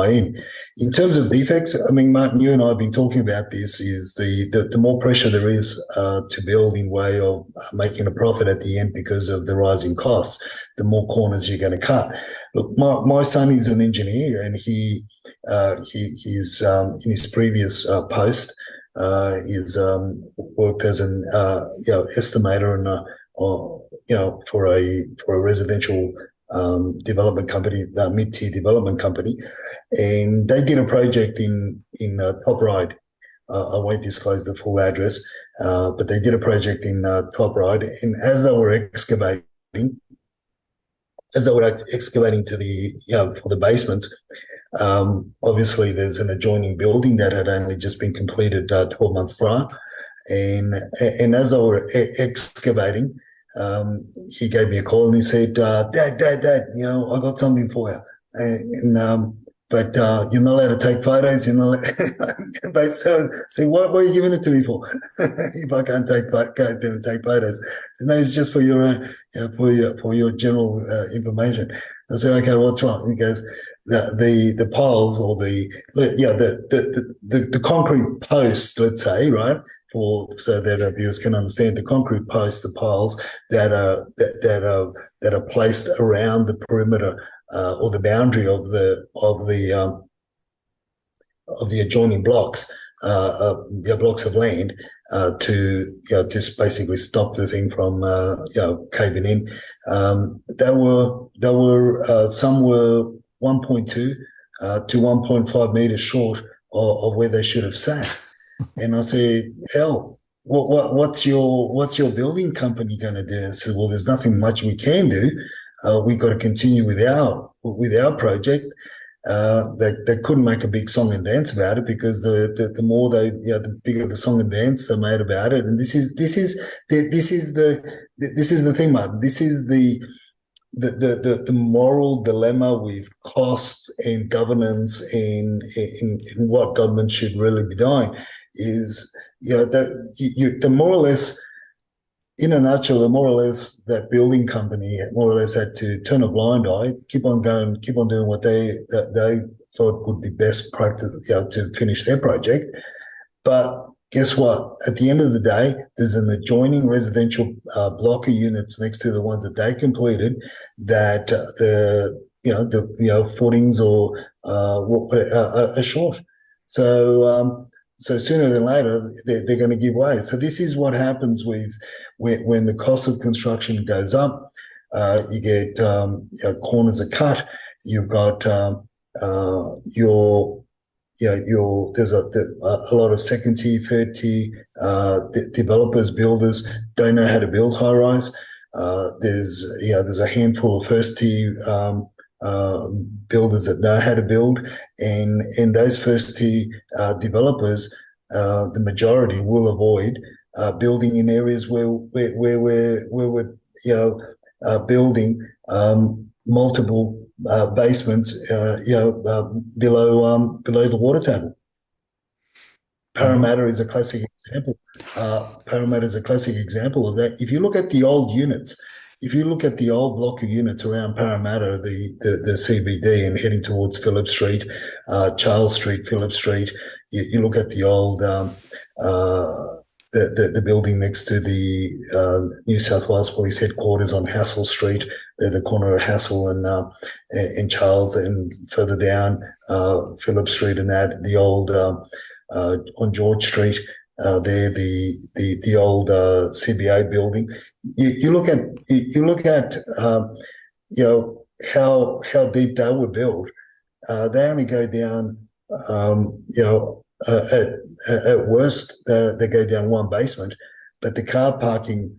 in. In terms of defects, I mean, Martin, you and I have been talking about this. Is the more pressure there is to build in way of making a profit at the end because of the rising costs, the more corners you're going to cut. Look, my son is an engineer, and he's in his previous post. He's worked as an estimator and for a residential development company, mid-tier development company, and they did a project in Top Ryde, I won't disclose the full address, but they did a project in Top Ryde, and as they were excavating to the for the basements, obviously there's an adjoining building that had only just been completed 12 months prior, and as they were excavating, he gave me a call and he said, "Dad, I got something for you." But you're not allowed to take photos. You're not. But so what are you giving it to me for? If I can't go there and take photos, no, it's just for your for your general information. I said, okay, what's wrong? He goes, the piles or the concrete posts, let's say, right, so that our viewers can understand, the concrete posts, the piles that are placed around the perimeter or the boundary of the adjoining blocks, blocks of land, to just basically stop the thing from caving in. Some were 1.2 to 1.5 meters short of where they should have sat. And I said, hell, what's your building company going to do? I said, well, there's nothing much we can do. We got to continue with our project. They couldn't make a big song and dance about it, because the more the bigger the song and dance they made about it. And this is the thing, Martin. This is the moral dilemma with costs and governance and what government should really be doing is, the more or less, in a nutshell, the more or less that building company more or less had to turn a blind eye, keep on doing what they thought would be best practice, to finish their project. But guess what? At the end of the day, there's an adjoining residential block of units next to the ones that they completed that the footings or are short. So sooner than later, they're going to give way. So this is what happens when the cost of construction goes up. You get corners are cut. You've got there's a lot of second tier, third tier developers, builders don't know how to build high rise. There's a handful of first tier builders that know how to build, and those first tier developers, the majority will avoid building in areas where we're building multiple basements, below the water table. Parramatta is a classic example. Parramatta is a classic example of that. If you look at the old units, if you look at the old block of units around Parramatta, the CBD, and heading towards Phillip Street, Charles Street, Phillip Street, you look at the old the building next to the New South Wales Police Headquarters on Hassel Street, the corner of Hassel and Charles, and further down Phillip Street, and that the old on George Street, there the old CBA building. You look at how deep they were built. They only go down at worst, they go down one basement, but the car parking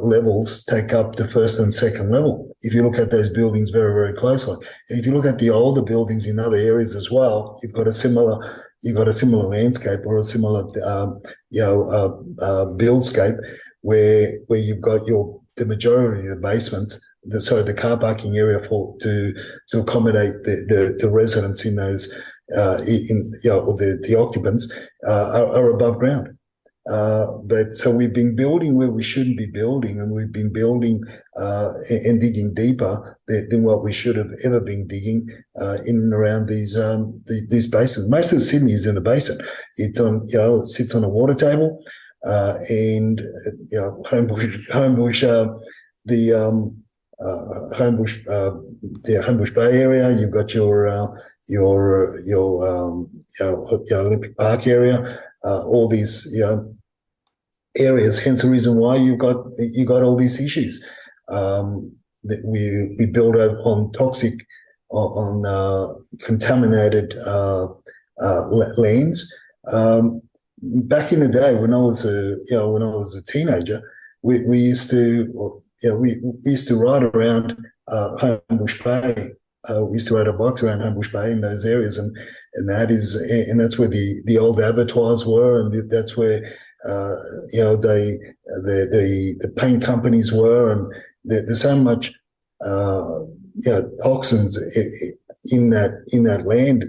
levels take up the first and second level. If you look at those buildings very, very closely, and if you look at the older buildings in other areas as well, you've got a similar landscape or a similar buildscape where you've got the majority of the basements, the car parking area to accommodate the residents in those the occupants are above ground. But so we've been building where we shouldn't be building, and we've been building and digging deeper than what we should have ever been digging in and around these basins. Most of Sydney is in the basin. It sits on a water table, and Homebush, the Homebush Bay area. You've got your Olympic Park area, all these areas. Hence the reason why you got all these issues. That we build on toxic, on contaminated lands. back in the day when I was a teenager, we used to, we used to ride around Homebush Bay. We used to ride our bikes around Homebush Bay in those areas, and that's where the old abattoirs were, and that's where the paint companies were, and there's so much toxins in that land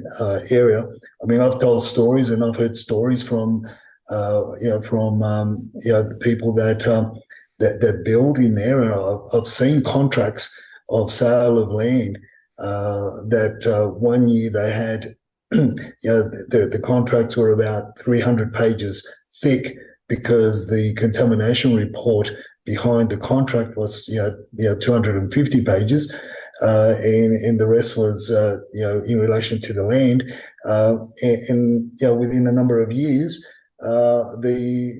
area. I mean, I've told stories and I've heard stories from the people that build in there, and I've seen contracts of sale of land that 1 year they had. The contracts were about 300 pages thick because the contamination report behind the contract was 250 pages. And the rest was in relation to the land, and within a number of years, the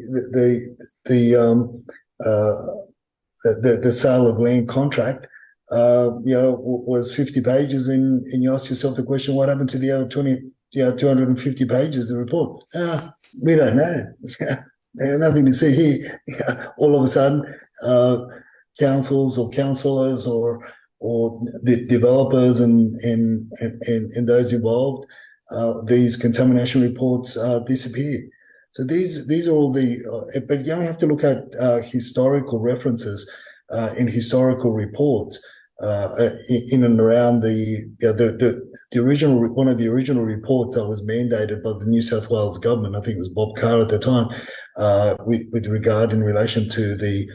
sale of land contract was 50 pages, and you ask yourself the question, what happened to the other 250 pages of the report? We don't know. There's nothing to see here. All of a sudden, councils or councillors or the developers and those involved, these contamination reports disappear. So these are all but you only have to look at historical references in historical reports in and around the original, one of the original reports that was mandated by the New South Wales government. I think it was Bob Carr at the time, with regard in relation to the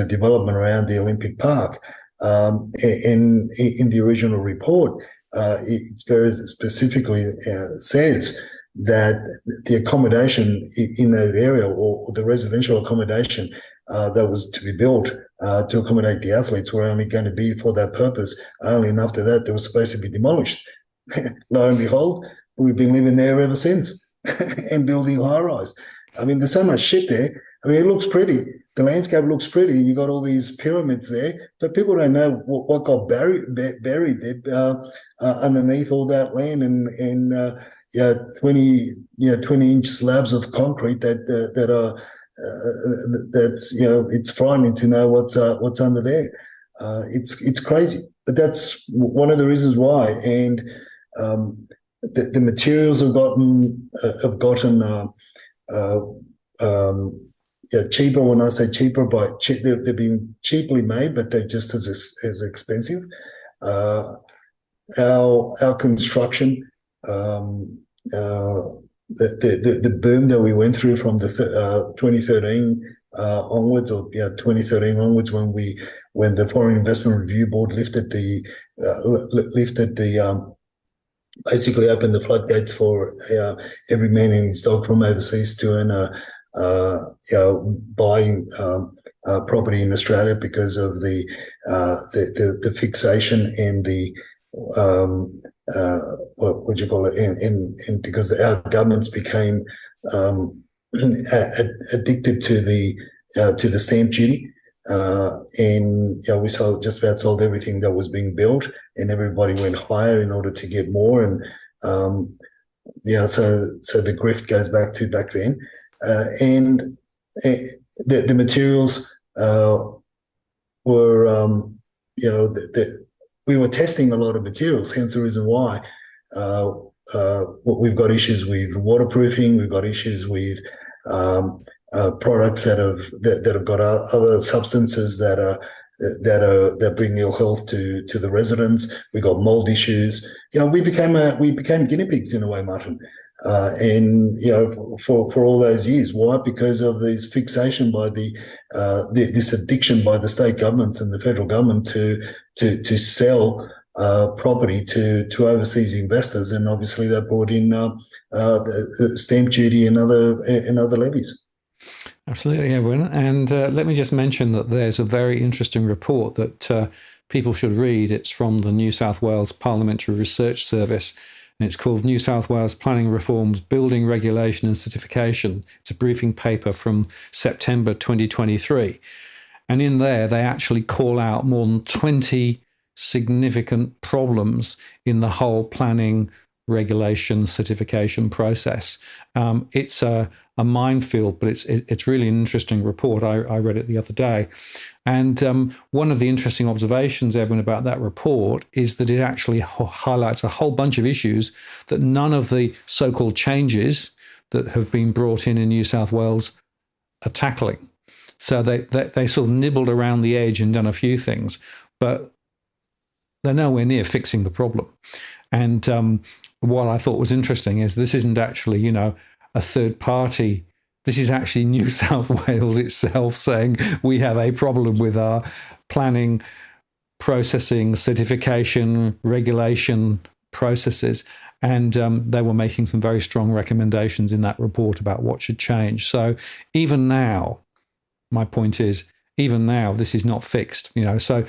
development around the Olympic Park. In the original report, it very specifically says that the accommodation in that area, or the residential accommodation that was to be built to accommodate the athletes, were only going to be for that purpose only, and after that they were supposed to be demolished. Lo and behold, we've been living there ever since and building high-rise. I mean, there's so much shit there. I mean, it looks pretty. The landscape looks pretty. You got all these pyramids there, but people don't know what got buried there underneath all that land, and 20-inch slabs of concrete that are that's it's frightening to know what's under there. It's crazy, but that's one of the reasons why. And the materials have gotten cheaper. When I say cheaper, they've been cheaply made, but they're just as expensive. Our construction, the boom that we went through from the 2013 onwards, or 2013 onwards, when the Foreign Investment Review Board lifted the basically opened the floodgates for every man and his dog from overseas to earn buying property in Australia, because of the fixation and the what would you call it, and because our governments became addicted to the stamp duty, and we just about sold everything that was being built, and everybody went higher in order to get more, and so the grift goes back to back then, and the materials were we were testing a lot of materials, hence the reason why we've got issues with waterproofing. We've got issues with products that have got other substances that bring ill health to the residents. We got mold issues. We became guinea pigs in a way, Martin. And for all those years. Why? Because of this fixation by this addiction by the state governments and the federal government to sell property to overseas investors, and obviously that brought in the stamp duty and other levies. Absolutely, Edwin. And let me just mention that there's a very interesting report that people should read. It's from the New South Wales Parliamentary Research Service, and it's called New South Wales Planning Reforms, Building Regulation and Certification. It's a briefing paper from September 2023. And in there, they actually call out more than 20 significant problems in the whole planning regulation certification process. It's a minefield, but it's really an interesting report. I read it the other day. And one of the interesting observations, Edwin, about that report is that it actually highlights a whole bunch of issues that none of the so-called changes that have been brought in New South Wales are tackling. So they sort of nibbled around the edge and done a few things, but they're nowhere near fixing the problem. And what I thought was interesting is this isn't actually, a third party. This is actually New South Wales itself saying we have a problem with our planning, processing, certification, regulation processes. And they were making some very strong recommendations in that report about what should change. So even now, my point is, even now, this is not fixed. So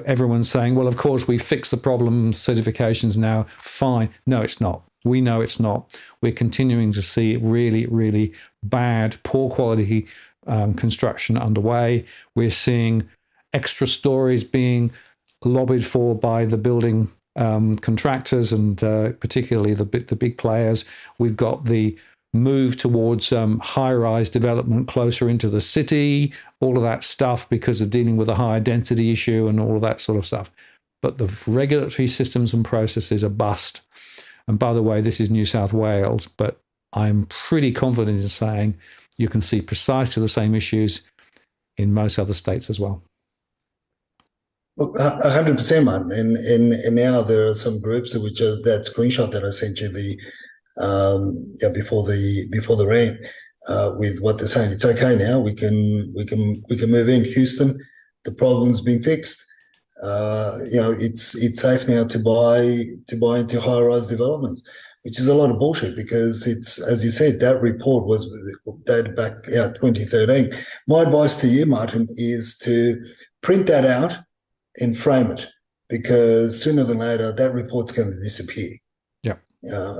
everyone's saying, well, of course, we fixed the problem, certifications now, fine. No, it's not. We know it's not. We're continuing to see really, really bad, poor quality construction underway. We're seeing extra stories being lobbied for by the building contractors and particularly the big players. We've got the move towards high-rise development closer into the city, all of that stuff because of dealing with a higher density issue and all of that sort of stuff. But the regulatory systems and processes are bust. And by the way, this is New South Wales, but I'm pretty confident in saying you can see precisely the same issues in most other states as well. Look, 100%, man. And now there are some groups which are that screenshot that I sent you before the rant with what they're saying. It's okay now. We can move in. Houston, the problem's been fixed. It's safe now to buy into high-rise developments, which is a lot of bullshit because it's, as you said, that report was dated back 2013. My advice to you, Martin, is to print that out and frame it because sooner than later that report's going to disappear. Yeah.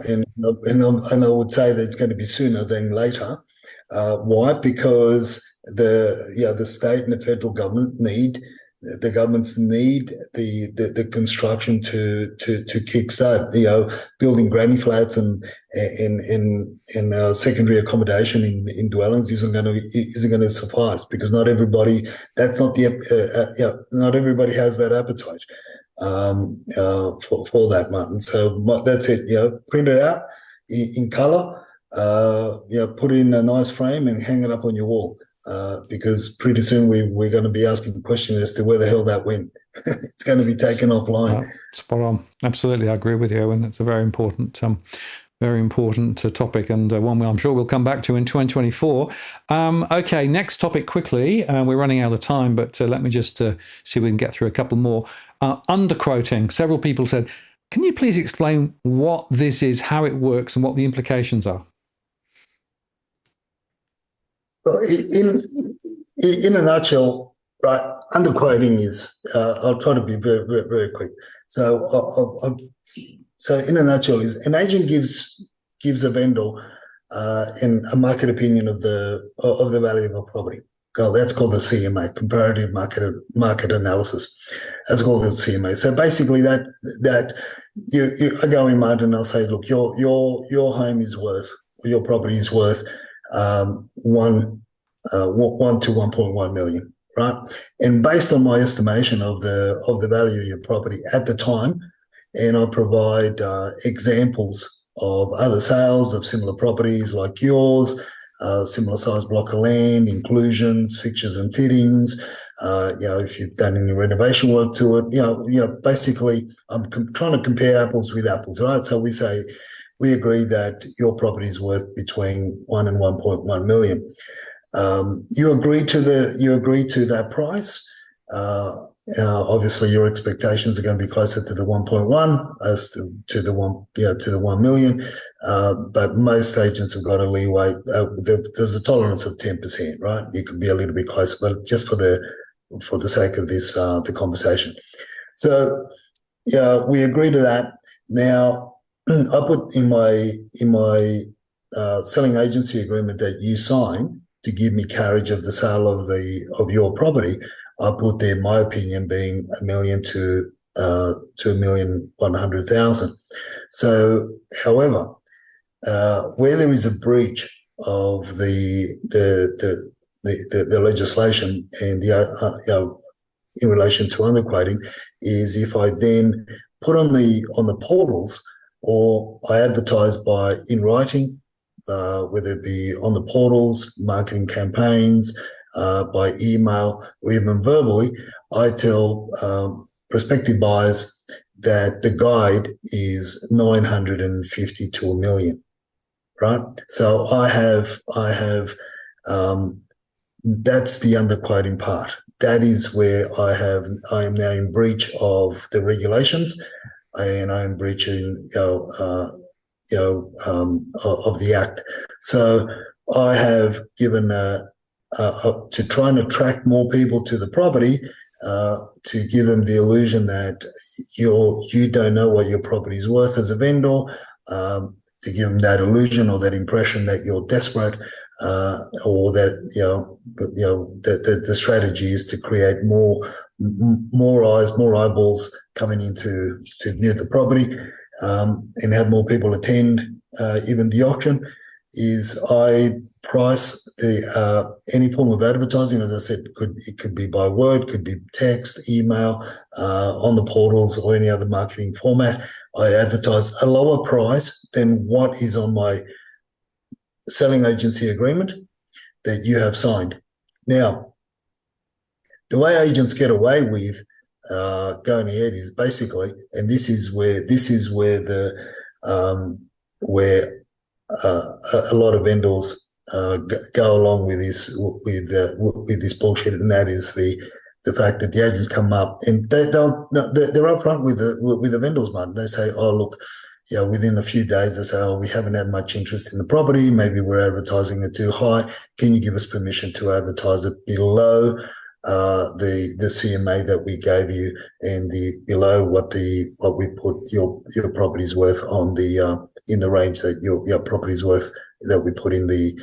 And I would say that it's going to be sooner than later. Why? Because the state and the federal government need the construction to kickstart. Building granny flats and secondary accommodation in dwellings isn't going to suffice because not everybody has that appetite for that, Martin. So that's it. Print it out in color. Put it in a nice frame and hang it up on your wall. Because pretty soon we're going to be asking the question as to where the hell that went. It's going to be taken offline. Spot on. Absolutely, I agree with you, and it's a very important topic, and one I'm sure we'll come back to in 2024. Okay, next topic quickly. We're running out of time, but let me just see if we can get through a couple more. Underquoting. Several people said, can you please explain what this is, how it works, and what the implications are? Well, in a nutshell, right, underquoting is, I'll try to be very, very, very quick. So in a nutshell, is an agent gives a vendor a market opinion of the value of a property. That's called the CMA, comparative market analysis. That's called the CMA. So basically, that I go in, Martin, and I'll say, look, your home is worth, your property is worth 1 to 1.1 million, right? And based on my estimation of the value of your property at the time, and I provide examples of other sales of similar properties like yours, similar size block of land, inclusions, fixtures and fittings. If you've done any renovation work to it, basically I'm trying to compare apples with apples, right? So we agree that your property is worth between 1 and 1.1 million. You agree to that price. Obviously, your expectations are going to be closer to the 1.1 as to the 1 million. But most agents have got a leeway. There's a tolerance of 10%, right? You could be a little bit closer, but just for the sake of this, the conversation. So, we agree to that. Now, I put in my selling agency agreement that you sign to give me carriage of the sale of your property. I put there my opinion being $1 million to $1,100,000. So, however, where there is a breach of the legislation and in relation to underquoting, is if I then put on the portals, or I advertise in writing, whether it be on the portals, marketing campaigns, by email, or even verbally, I tell prospective buyers that the guide is 950 to $1 million, right? So I have that's the underquoting part. That is where I am now in breach of the regulations, and I am breaching of the act. So I have given to try and attract more people to the property, to give them the illusion that you don't know what your property is worth as a vendor, to give them that illusion or that impression that you're desperate, or that the strategy is to create more eyes, more eyeballs coming in to view the property, and have more people attend even the auction. Is I price any form of advertising, as I said, it could be by word, could be text, email, on the portals, or any other marketing format. I advertise a lower price than what is on my selling agency agreement that you have signed. Now, the way agents get away with going ahead is basically, and this is where a lot of vendors go along with this bullshit, and that is the fact that the agents come up and they're upfront with the vendors, Martin. They say, "Oh, look, within a few days, they say, oh, we haven't had much interest in the property. Maybe we're advertising it too high. Can you give us permission to advertise it below the CMA that we gave you, and below what we put your property's worth on in the range that your property's worth that we put in the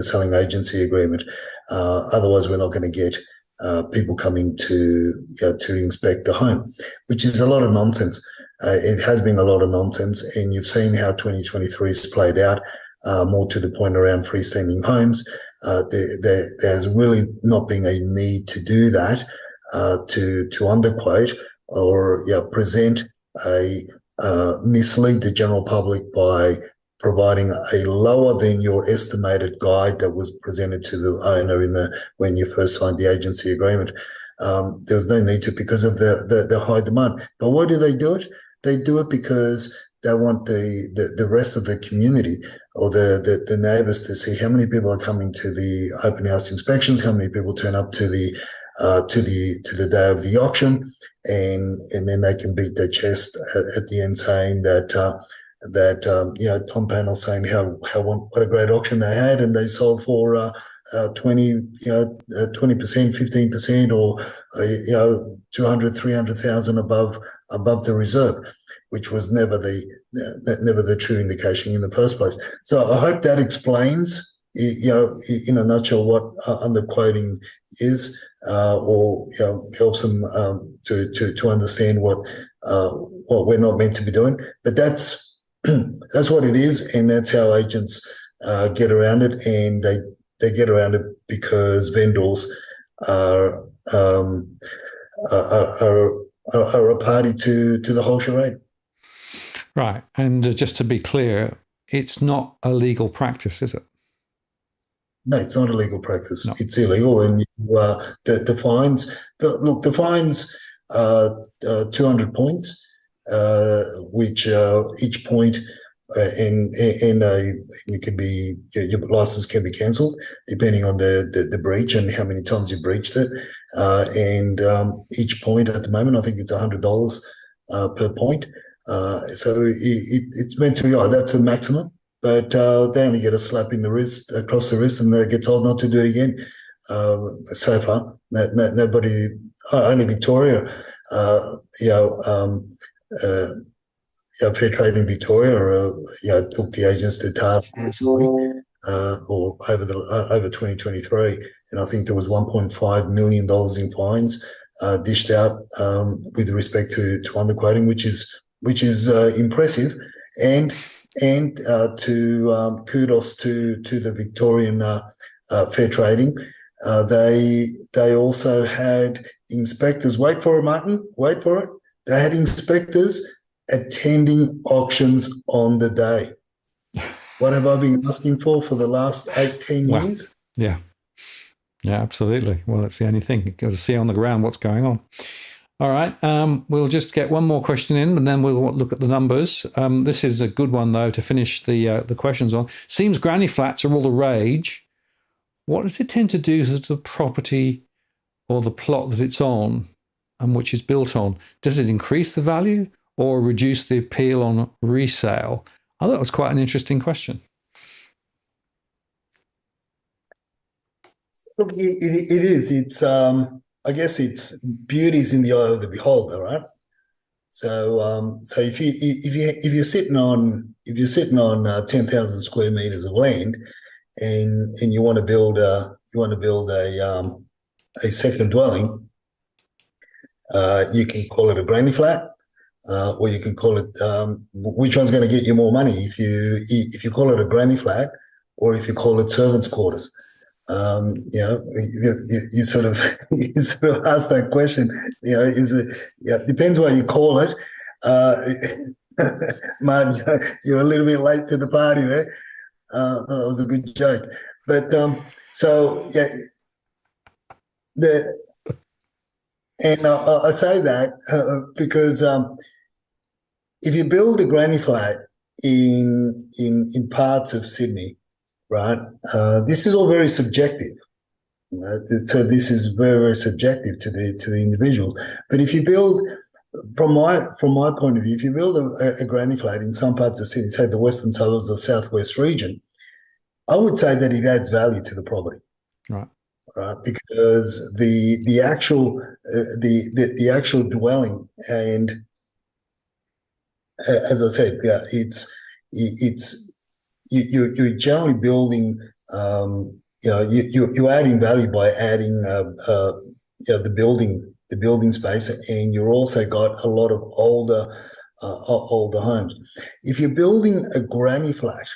selling agency agreement. Otherwise, we're not going to get people coming to inspect the home," which is a lot of nonsense. It has been a lot of nonsense, and you've seen how 2023 has played out, more to the point around freestanding homes. There's really not been a need to do that, to underquote or present mislead the general public by providing a lower than your estimated guide that was presented to the owner when you first signed the agency agreement. There was no need to, because of the high demand. But why do they do it? They do it because they want the rest of the community or the neighbours to see how many people are coming to the open house inspections, how many people turn up to the day of the auction, and then they can beat their chest at the end, saying that Tom Panel saying what a great auction they had, and they sold for 20%, 15%, or 200, 300,000 above the reserve, which was never the true indication in the first place. So I hope that explains, in a nutshell, what underquoting is, or helps them to understand what we're not meant to be doing. But that's what it is, and that's how agents get around it, and they get around it because vendors are a party to the whole charade. Right, and just to be clear, it's not a legal practice, is it? No, it's not a legal practice. No. It's illegal, and the fines. Look, the fines are 200 points, which each point, and it could be, your license can be cancelled depending on the breach and how many times you breached it. And each point at the moment, I think it's $100 per point. So it's meant to be, that's the maximum. But they only get a slap in the wrist, across the wrist, and they get told not to do it again. So far, nobody, only Victoria, Fair Trade in Victoria, took the agents to task recently, or over 2023, and I think there was $1.5 million in fines dished out with respect to underquoting, which is impressive, and to kudos to the Victorian Fair Trading. They also had inspectors. Wait for it, Martin. Wait for it. They had inspectors attending auctions on the day. What have I been asking for the last 8-10 years? Yeah. Yeah, absolutely. Well, that's the only thing. You've got to see on the ground what's going on. All right. We'll just get one more question in, and then we'll look at the numbers. This is a good one, though, to finish the questions on. Seems granny flats are all the rage. What does it tend to do to the property or the plot that it's on and which it's built on? Does it increase the value or reduce the appeal on resale? I thought it was quite an interesting question. Look, it is. It's I guess it's beauty's in the eye of the beholder, right? So if you're sitting on 10,000 square meters of land, and you want to build a second dwelling, you can call it a granny flat, or you can call it which one's going to get you more money if you call it a granny flat or if you call it servants' quarters. You sort of ask that question. Depends what you call it. Martin, you're a little bit late to the party there. That was a good joke, but I say that because if you build a granny flat in parts of Sydney, right? This is all very subjective. So this is very, very subjective to the individual. But if you build, from my point of view, if you build a granny flat in some parts of Sydney, say the western suburbs of southwest region, I would say that it adds value to the property, right? Because the actual dwelling, and as I said, you're generally building, you're adding value by adding, the building space, and you're also got a lot of older homes. If you're building a granny flat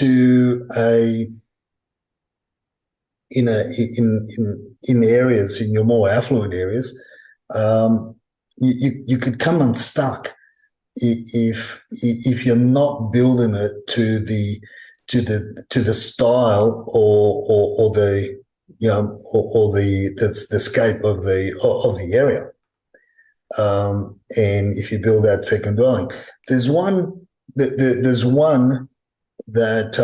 in areas, in your more affluent areas, you could come unstuck if you're not building it to the style or the scape of the area, and if you build that second dwelling, there's one that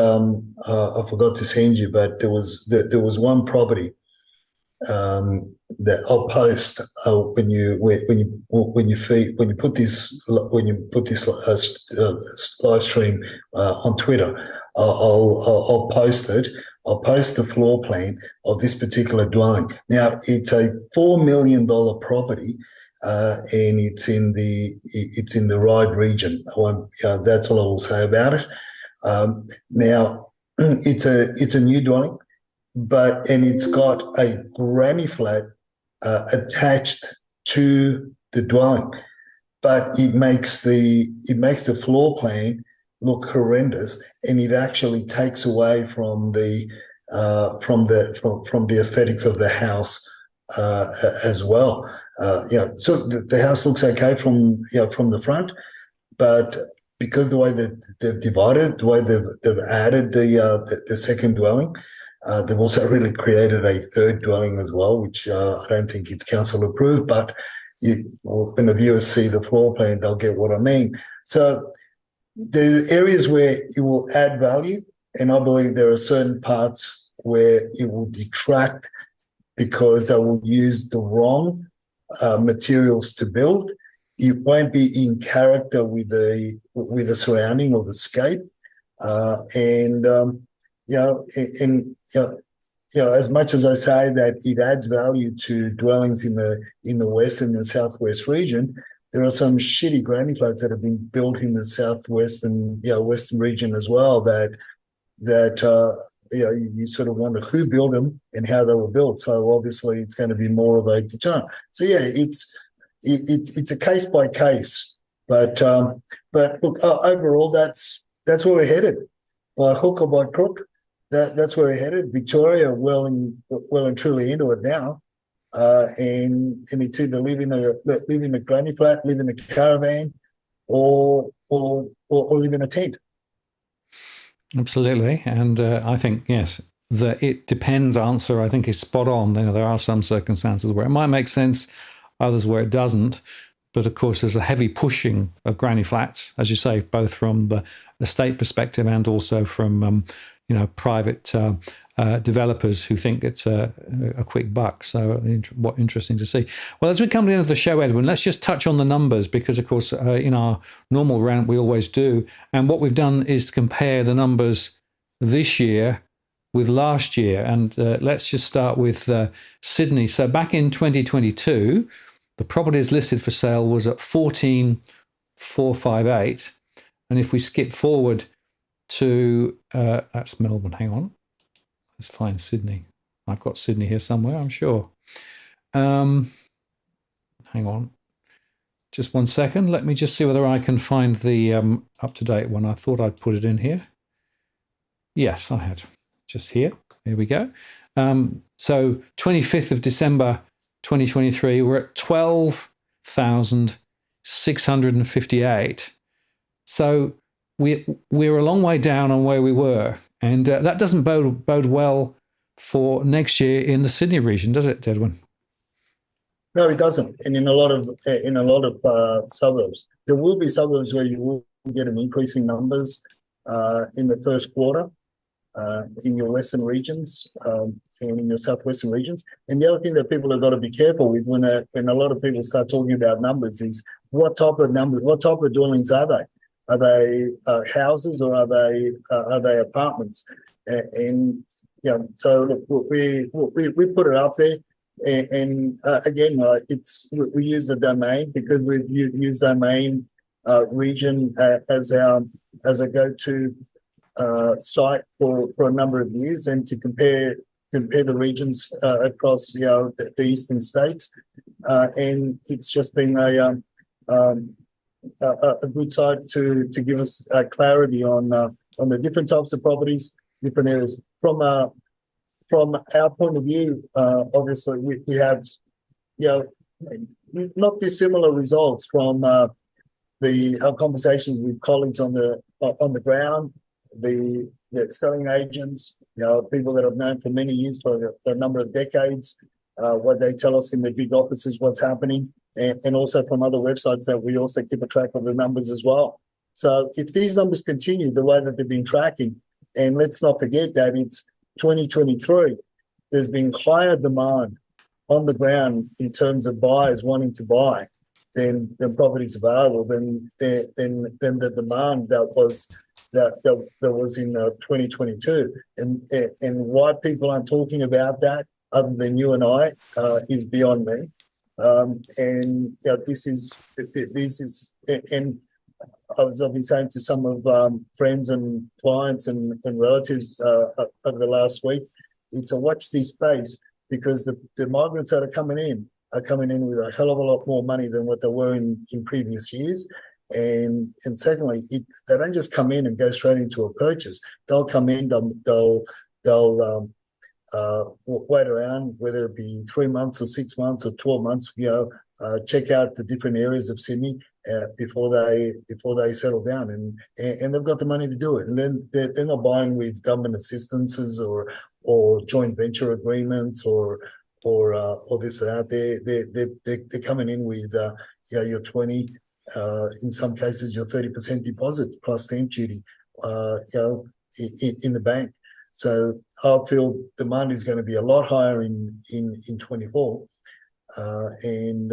I forgot to send you, but there was one property that I'll post when you put this live stream on Twitter. I'll post it. I'll post the floor plan of this particular dwelling. Now it's a $4 million property, and it's in the Ryde region. That's all I will say about it. Now it's a new dwelling, and it's got a granny flat attached to the dwelling, but it makes the floor plan look horrendous, and it actually takes away from the aesthetics of the house as well. So the house looks okay from the front, but because the way that they've divided, the way they've added the second dwelling, they've also really created a third dwelling as well, which I don't think it's council approved, but when the viewers see the floor plan, they'll get what I mean. So the areas where it will add value, and I believe there are certain parts where it will detract because they will use the wrong materials to build. It won't be in character with the surrounding or the scape, as much as I say that it adds value to dwellings in the west and the southwest region, there are some shitty granny flats that have been built in the southwest and western region as well that you sort of wonder who built them and how they were built. So obviously it's going to be more of a deterrent. So it's a case by case, But look, overall, that's where we're headed. By hook or by crook, that's where we're headed. Victoria, well and truly into it now, and it's either live in the granny flat, live in the caravan, or live in a tent. Absolutely, and I think yes, the "it depends" answer I think is spot on. There are some circumstances where it might make sense, others where it doesn't. But of course, there's a heavy pushing of granny flats, as you say, both from the state perspective and also from private developers who think it's a quick buck. So what interesting to see. Well, as we come to the end of the show, Edwin, let's just touch on the numbers because, of course, in our normal round, we always do. And what we've done is to compare the numbers this year with last year. And let's just start with Sydney. So back in 2022, the properties listed for sale was at 14,458. And if we skip forward to, that's Melbourne, hang on. Let's find Sydney. I've got Sydney here somewhere, I'm sure. Hang on. Just 1 second. Let me just see whether I can find the up-to-date one. I thought I'd put it in here. Yes, I had. Just here. Here we go. So 25th of December 2023, we're at 12,658. So we're a long way down on where we were. And that doesn't bode well for next year in the Sydney region, does it, Edwin? No, it doesn't. And in a lot of suburbs, there will be suburbs where you will get an increase in numbers in the first quarter in your western regions and in your southwestern regions. And the other thing that people have got to be careful with when a lot of people start talking about numbers is what type of dwellings are they? Are they houses or are they apartments? And so look, we put it up there, and again, we use the domain because we've used domain region as a go-to site for a number of years, and to compare the regions across the eastern states, and it's just been a good site to give us clarity on the different types of properties, different areas. From our point of view, obviously we have not dissimilar results from our conversations with colleagues on the ground, the selling agents, people that I've known for many years, for a number of decades, what they tell us in the big offices, what's happening. And also from other websites that we also keep a track of the numbers as well. So if these numbers continue the way that they've been tracking, and let's not forget that it's 2023, there's been higher demand on the ground in terms of buyers wanting to buy than properties available, than the demand that was in 2022. And why people aren't talking about that other than you and I is beyond me. And this is, and I've been saying to some of friends and clients and relatives over the last week, it's a watch this space, because the migrants that are coming in with a hell of a lot more money than what they were in previous years. And secondly, they don't just come in and go straight into a purchase. They'll come in, they'll wait around, whether it be 3 months or 6 months or 12 months, check out the different areas of Sydney before they settle down, and they've got the money to do it. And then they're not buying with government assistances or joint venture agreements or this or that. They're coming in with your 20, in some cases your 30% deposit plus stamp duty, in the bank. So I feel demand is going to be a lot higher in 24, and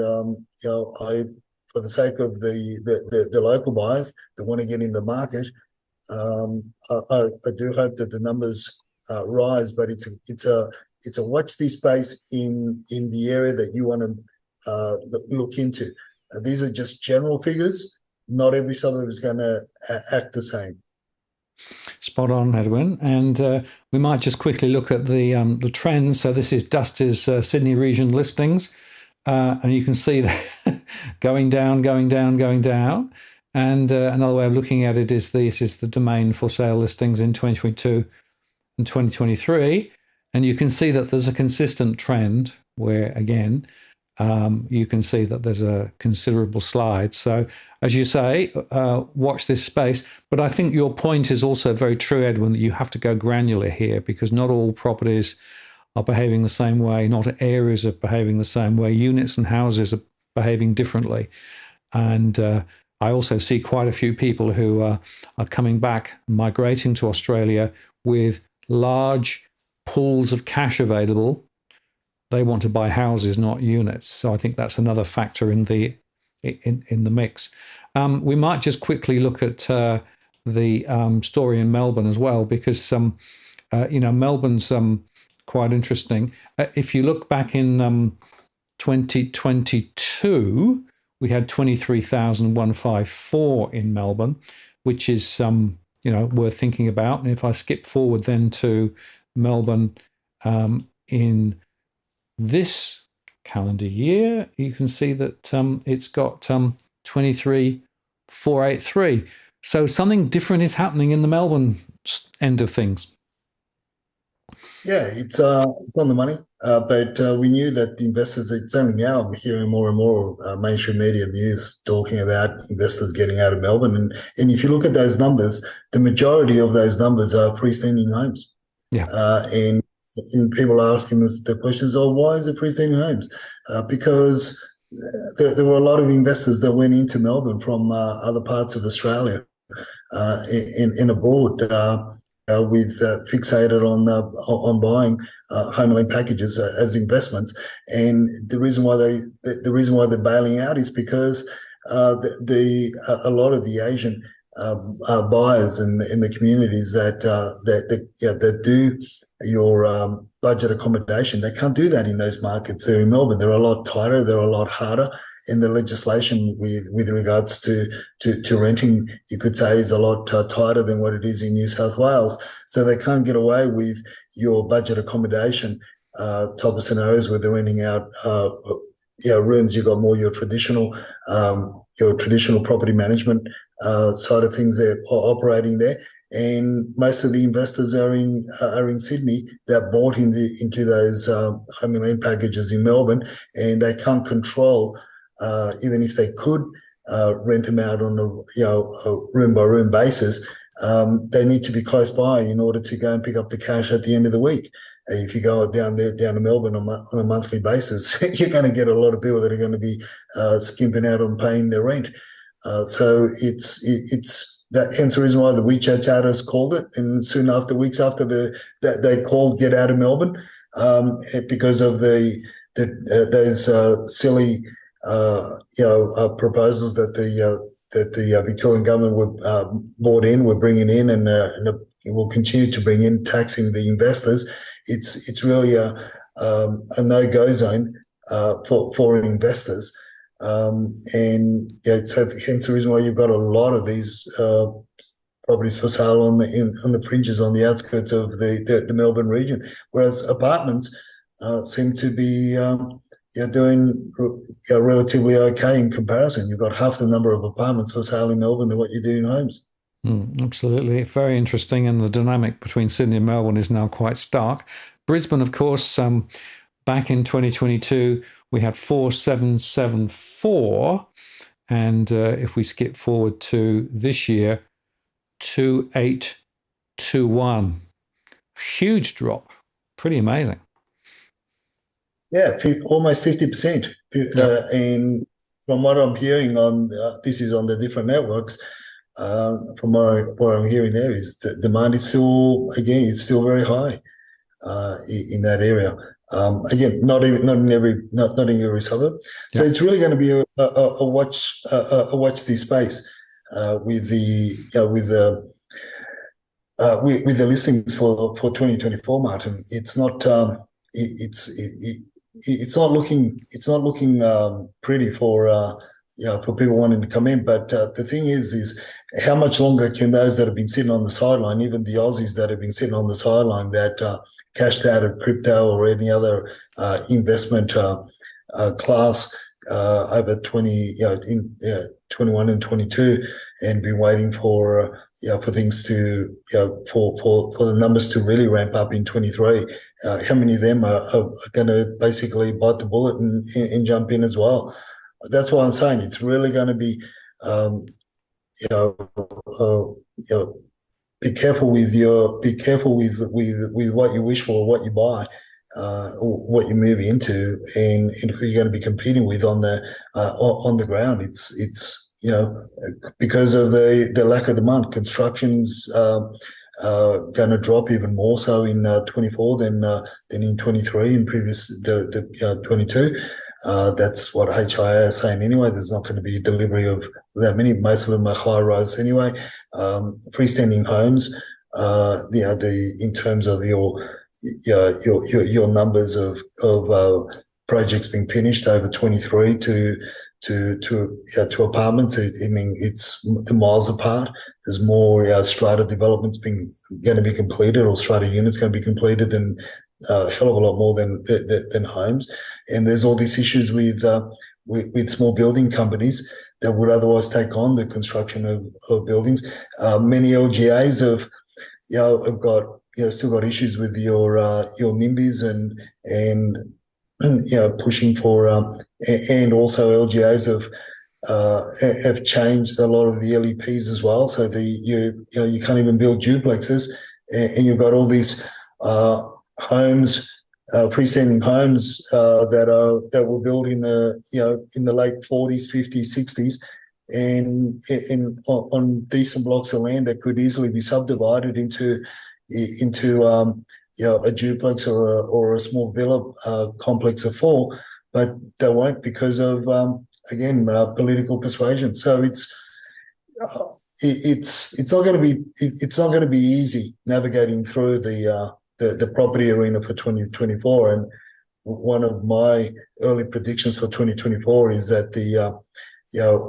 for the sake of the local buyers that want to get in the market, I do hope that the numbers rise. But it's a watch this space in the area that you want to look into. These are just general figures. Not every suburb is going to act the same. Spot on, Edwin. And we might just quickly look at the trends. So this is Dusty's Sydney region listings. And you can see that going down, going down, going down. And another way of looking at it is this is the domain for sale listings in 2022 and 2023. And you can see that there's a consistent trend where, again, you can see that there's a considerable slide. So, as you say, watch this space. But I think your point is also very true, Edwin, that you have to go granular here because not all properties are behaving the same way, not areas are behaving the same way, units and houses are behaving differently. And I also see quite a few people who are coming back, migrating to Australia with large pools of cash available. They want to buy houses, not units. So I think that's another factor in the mix. We might just quickly look at the story in Melbourne as well, because Melbourne's quite interesting. If you look back in 2022, we had 23,154 in Melbourne, which is worth thinking about. And if I skip forward then to Melbourne in this calendar year, you can see that it's got 23,483. So something different is happening in the Melbourne end of things. Yeah, it's on the money, but we knew that the investors. It's only now I'm hearing more and more mainstream media news talking about investors getting out of Melbourne, and if you look at those numbers, the majority of those numbers are freestanding homes. Yeah, and people are asking us the questions, oh, why is it freestanding homes? Because there were a lot of investors that went into Melbourne from other parts of Australia and abroad. With fixated on buying home loan packages as investments, and the reason why they're bailing out is because a lot of the Asian buyers in the communities that do your budget accommodation, they can't do that in those markets. They're in Melbourne. They're a lot tighter. They're a lot harder. And the legislation with regards to renting, you could say, is a lot tighter than what it is in New South Wales. So they can't get away with your budget accommodation type of scenarios where they're renting out rooms. You've got more your traditional property management side of things they're operating there. And most of the investors are in Sydney that bought into those home and land packages in Melbourne, and they can't control. Even if they could rent them out on a room by room basis, they need to be close by in order to go and pick up the cash at the end of the week. If you go down to Melbourne on a monthly basis, you're going to get a lot of people that are going to be skimping out on paying their rent. So it's that, hence the reason why the WeChat chatters called it, and soon after, weeks after they called "Get Out of Melbourne," because of those silly. Proposals that the Victorian government were bringing in, and will continue to bring in, taxing the investors. It's really a no-go zone for investors, so hence the reason why you've got a lot of these properties for sale on the fringes, on the outskirts of the Melbourne region, whereas apartments seem to be doing relatively okay in comparison. You've got half the number of apartments for sale in Melbourne than what you do in homes. Absolutely. Very interesting. And the dynamic between Sydney and Melbourne is now quite stark. Brisbane, of course, back in 2022, we had 4,774. And if we skip forward to this year, 2,821. Huge drop. Pretty amazing. Yeah, almost 50%. And from what I'm hearing this is on the different networks, from what I'm hearing there is the demand is still very high in that area. Again, not in every suburb. So it's really going to be a watch this space with the listings for 2024, Martin. It's not. It's not looking pretty for people wanting to come in. But the thing is how much longer can those that have been sitting on the sideline, even the Aussies that have been sitting on the sideline that cashed out of crypto or any other investment class, over 20, in 21 and 22, and be waiting for for things to for the numbers to really ramp up in 23. How many of them are going to basically bite the bullet and jump in as well? That's why I'm saying it's really going to be you know, be careful with what you wish for, what you buy, what you move into, and who you're going to be competing with on the ground. It's because of the lack of demand, construction's going to drop even more so in 24 than in 23 in previous the 22. That's what HIA is saying anyway. There's not going to be a delivery of that many. Most of them are high rise anyway. Freestanding homes, in terms of your numbers of projects being finished over 23 to apartments. I mean, it's the miles apart. There's more strata developments going to be completed, or strata units going to be completed than a hell of a lot more than homes. And there's all these issues with small building companies that would otherwise take on the construction of buildings. Many LGAs have got still got issues with your NIMBYs and pushing for and also LGAs have changed a lot of the LEPs as well. So you can't even build duplexes, and you've got all these homes, freestanding homes that were built in the late 40s, 50s, 60s, and on decent blocks of land that could easily be subdivided into a duplex or a small villa complex of 4, but they won't because of political persuasion. So it's not going to be easy navigating through the property arena for 2024. And one of my early predictions for 2024 is that the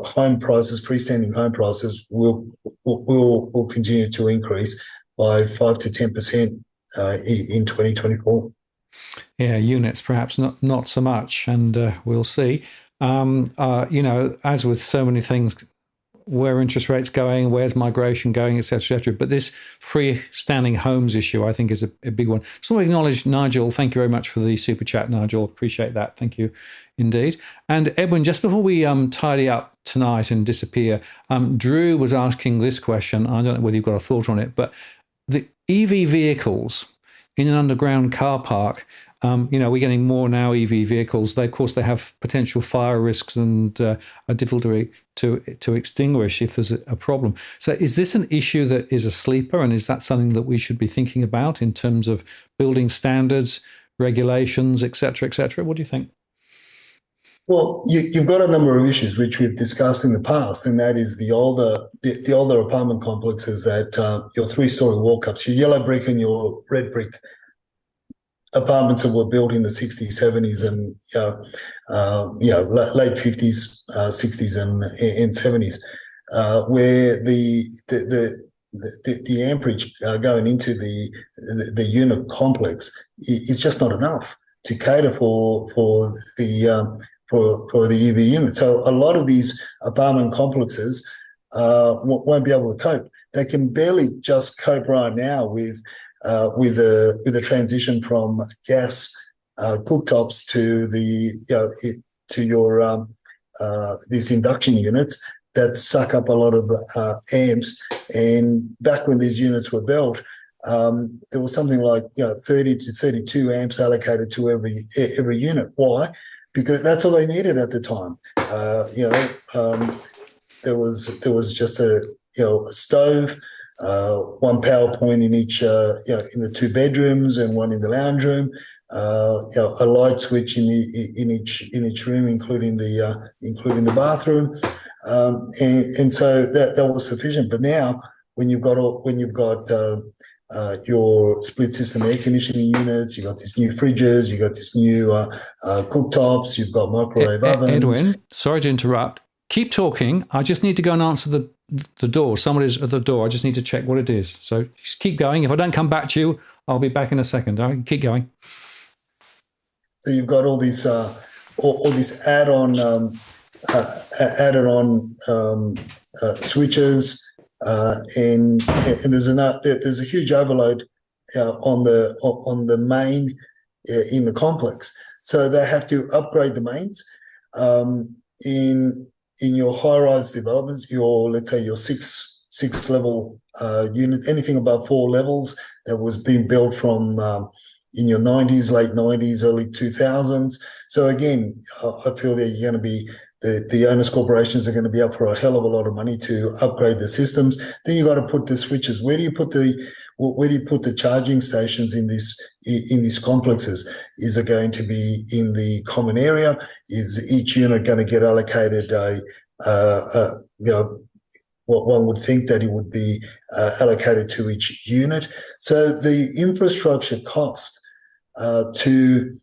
home prices, freestanding home prices, will continue to increase by 5 to 10% in 2024. Yeah, units perhaps not so much, and we'll see. As with so many things, where interest rates going, where's migration going, etc., etc. But this freestanding homes issue, I think, is a big one. Just want to acknowledge Nigel. Thank you very much for the super chat, Nigel. Appreciate that. Thank you indeed. And Edwin, just before we tidy up tonight and disappear, Drew was asking this question. I don't know whether you've got a thought on it, but the EV vehicles in an underground car park, we're getting more now EV vehicles. Of course, they have potential fire risks and a difficulty to extinguish if there's a problem. So is this an issue that is a sleeper, and is that something that we should be thinking about in terms of building standards, regulations, et cetera, et cetera? What do you think? Well, you've got a number of issues which we've discussed in the past, and that is the older apartment complexes that your 3-story walk-ups, your yellow brick and your red brick apartments that were built in the 60s, 70s, and late 50s, 60s, and 70s, where the amperage going into the unit complex is just not enough to cater for the EV unit. So a lot of these apartment complexes won't be able to cope. They can barely just cope right now with the transition from gas cooktops to your these induction units that suck up a lot of amps. And back when these units were built, there was something like 30 to 32 amps allocated to every unit. Why? Because that's all they needed at the time. There was just a stove, one power point in each in the 2 bedrooms and one in the lounge room, a light switch in each room, including the bathroom, and so that was sufficient. But now when you've got your split system air conditioning units, you've got these new fridges, you've got this new cooktops, you've got microwave ovens. Edwin, sorry to interrupt. Keep talking. I just need to go and answer the door. Somebody's at the door. I just need to check what it is. So just keep going. If I don't come back to you, I'll be back in a second. All right, keep going. So you've got all these all this added on switches, and there's a huge overload on the main in the complex. So they have to upgrade the mains. In your high-rise developments, let's say your six level unit, anything above 4 levels that was being built from in your 90s, late 90s, early 2000s. So again, I feel that you're going to be the owners corporations are going to be up for a hell of a lot of money to upgrade the systems. Then you got to put the switches. Where do you put the charging stations in these complexes? Is it going to be in the common area? Is each unit going to get allocated what one would think that it would be allocated to each unit? So the infrastructure cost to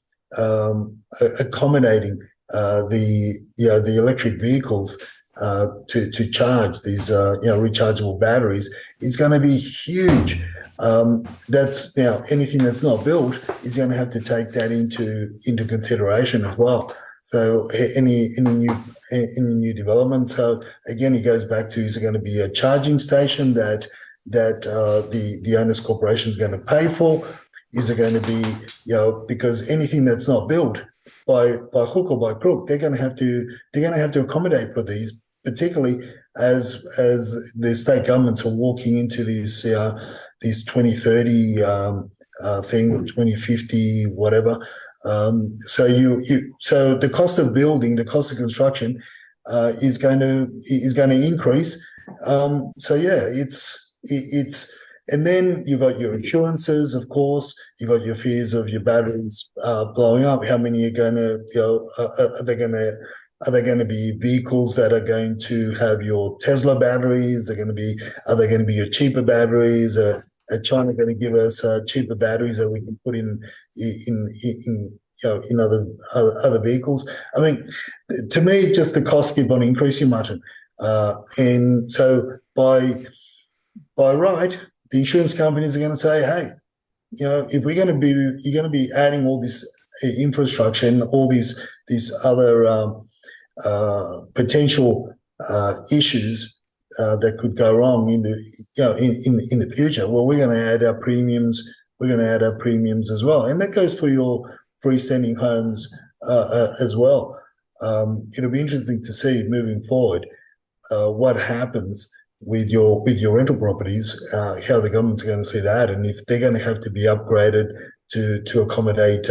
accommodating the electric vehicles to charge these rechargeable batteries is going to be huge. That's anything that's not built is going to have to take that into consideration as well. So any new development. So again, it goes back to, is it going to be a charging station that the owners corporation is going to pay for? Is it going to be because anything that's not built by hook or by crook, they're going to have to accommodate for these, particularly as the state governments are walking into these 2030 thing, or 2050, whatever. So the cost of building, the cost of construction is going to increase. It's and then you've got your insurances, of course. You've got your fears of your batteries blowing up. How many are going to are they going to be vehicles that are going to have your Tesla batteries? Are they going to be your cheaper batteries? Are China going to give us cheaper batteries that we can put in other vehicles? I mean, to me, just the costs keep on increasing, Martin. And so by right, the insurance companies are going to say, hey, if you're going to be adding all this infrastructure and all these other potential issues that could go wrong in the future. Well, we're going to add our premiums. We're going to add our premiums as well, and that goes for your freestanding homes as well. It'll be interesting to see moving forward what happens with your rental properties, how the government's going to see that, and if they're going to have to be upgraded to accommodate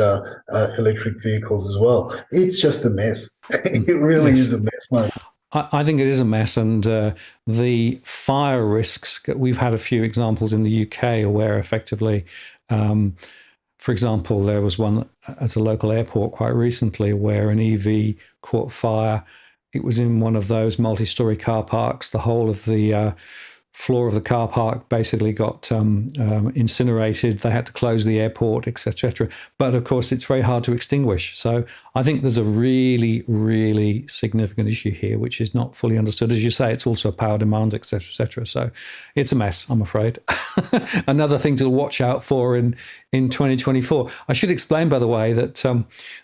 electric vehicles as well. It's just a mess. It really is a mess, mate. I think it is a mess, and the fire risks, we've had a few examples in the UK where effectively, for example, there was one at a local airport quite recently where an EV caught fire. It was in one of those multi-story car parks. The whole of the floor of the car park basically got incinerated. They had to close the airport, etc. But of course, it's very hard to extinguish. So I think there's a really, really significant issue here, which is not fully understood. As you say, it's also a power demand, etc. So it's a mess, I'm afraid. Another thing to watch out for in 2024. I should explain, by the way, that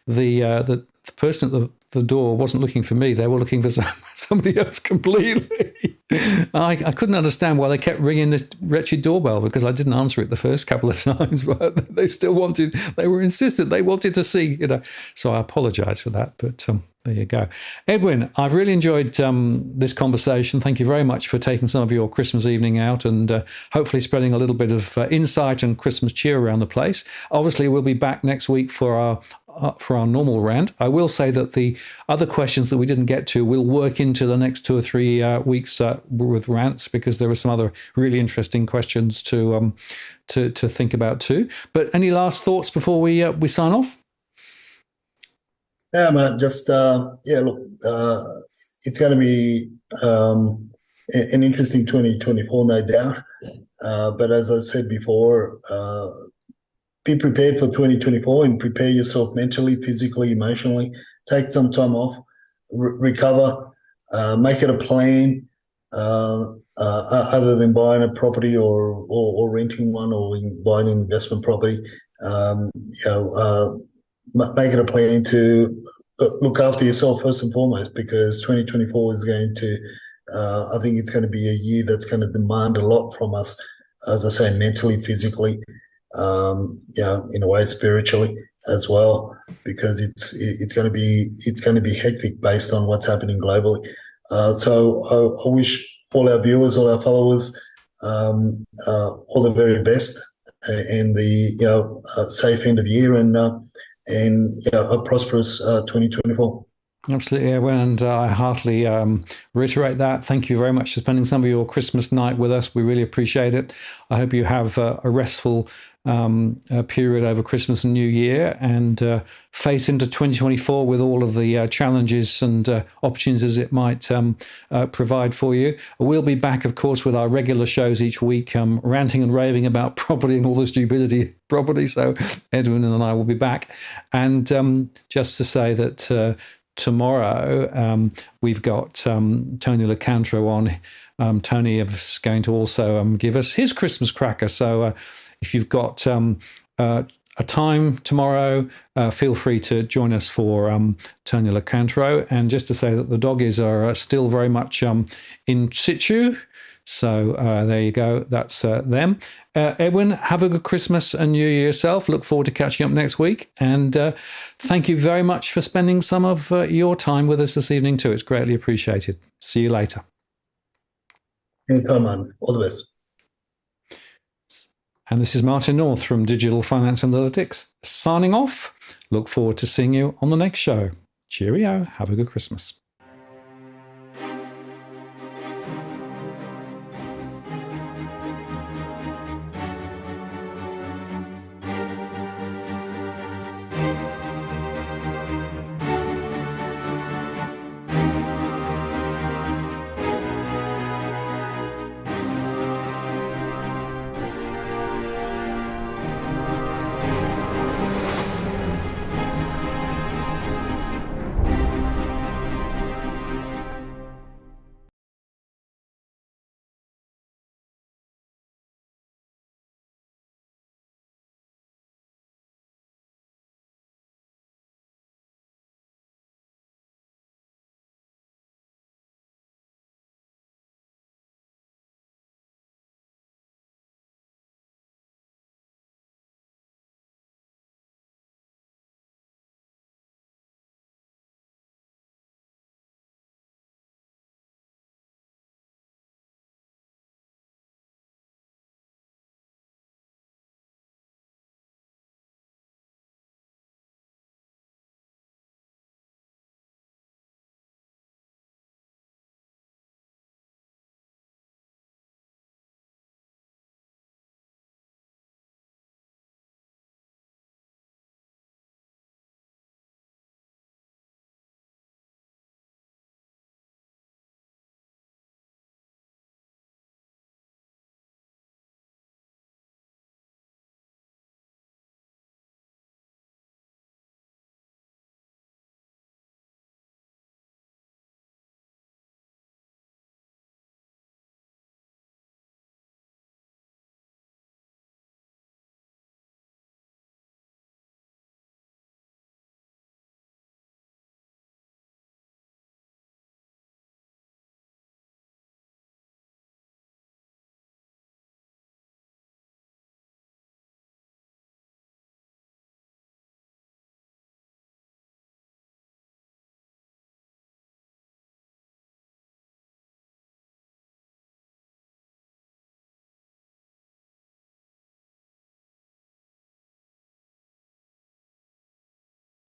the person at the door wasn't looking for me. They were looking for somebody else completely. I couldn't understand why they kept ringing this wretched doorbell, because I didn't answer it the first couple of times, but they were insistent. They wanted to see, so I apologize for that, but there you go. Edwin, I've really enjoyed this conversation. Thank you very much for taking some of your Christmas evening out and hopefully spreading a little bit of insight and Christmas cheer around the place. Obviously, we'll be back next week for our normal rant. I will say that the other questions that we didn't get to will work into the next 2 or 3 weeks with rants, because there are some other really interesting questions to think about too. But any last thoughts before we sign off? Yeah, man. Just look, it's going to be an interesting 2024, no doubt. But as I said before, be prepared for 2024 and prepare yourself mentally, physically, emotionally. Take some time off, recover, make it a plan other than buying a property or renting one or buying an investment property. Make it a plan to look after yourself first and foremost, because 2024 is going to, I think it's going to be a year that's going to demand a lot from us, as I say, mentally, physically, in a way, spiritually as well, because it's going to be hectic based on what's happening globally. So I wish all our viewers, all our followers, all the very best, and the safe end of year, and a prosperous 2024. Absolutely, Edwin, and I heartily reiterate that. Thank you very much for spending some of your Christmas night with us. We really appreciate it. I hope you have a restful period over Christmas and New Year, and face into 2024 with all of the challenges and opportunities it might provide for you. We'll be back, of course, with our regular shows each week, ranting and raving about property and all the stupidity property. So Edwin and I will be back. And just to say that tomorrow we've got Tony Locantro on. Tony is going to also give us his Christmas cracker. So if you've got a time tomorrow, feel free to join us for Tony Locantro. And just to say that the doggies are still very much in situ. So there you go. That's them. Edwin, have a good Christmas and New Year yourself. Look forward to catching up next week. And thank you very much for spending some of your time with us this evening too. It's greatly appreciated. See you later. Anytime, man. All the best. And this is Martin North from Digital Finance Analytics, signing off. Look forward to seeing you on the next show. Cheerio. Have a good Christmas.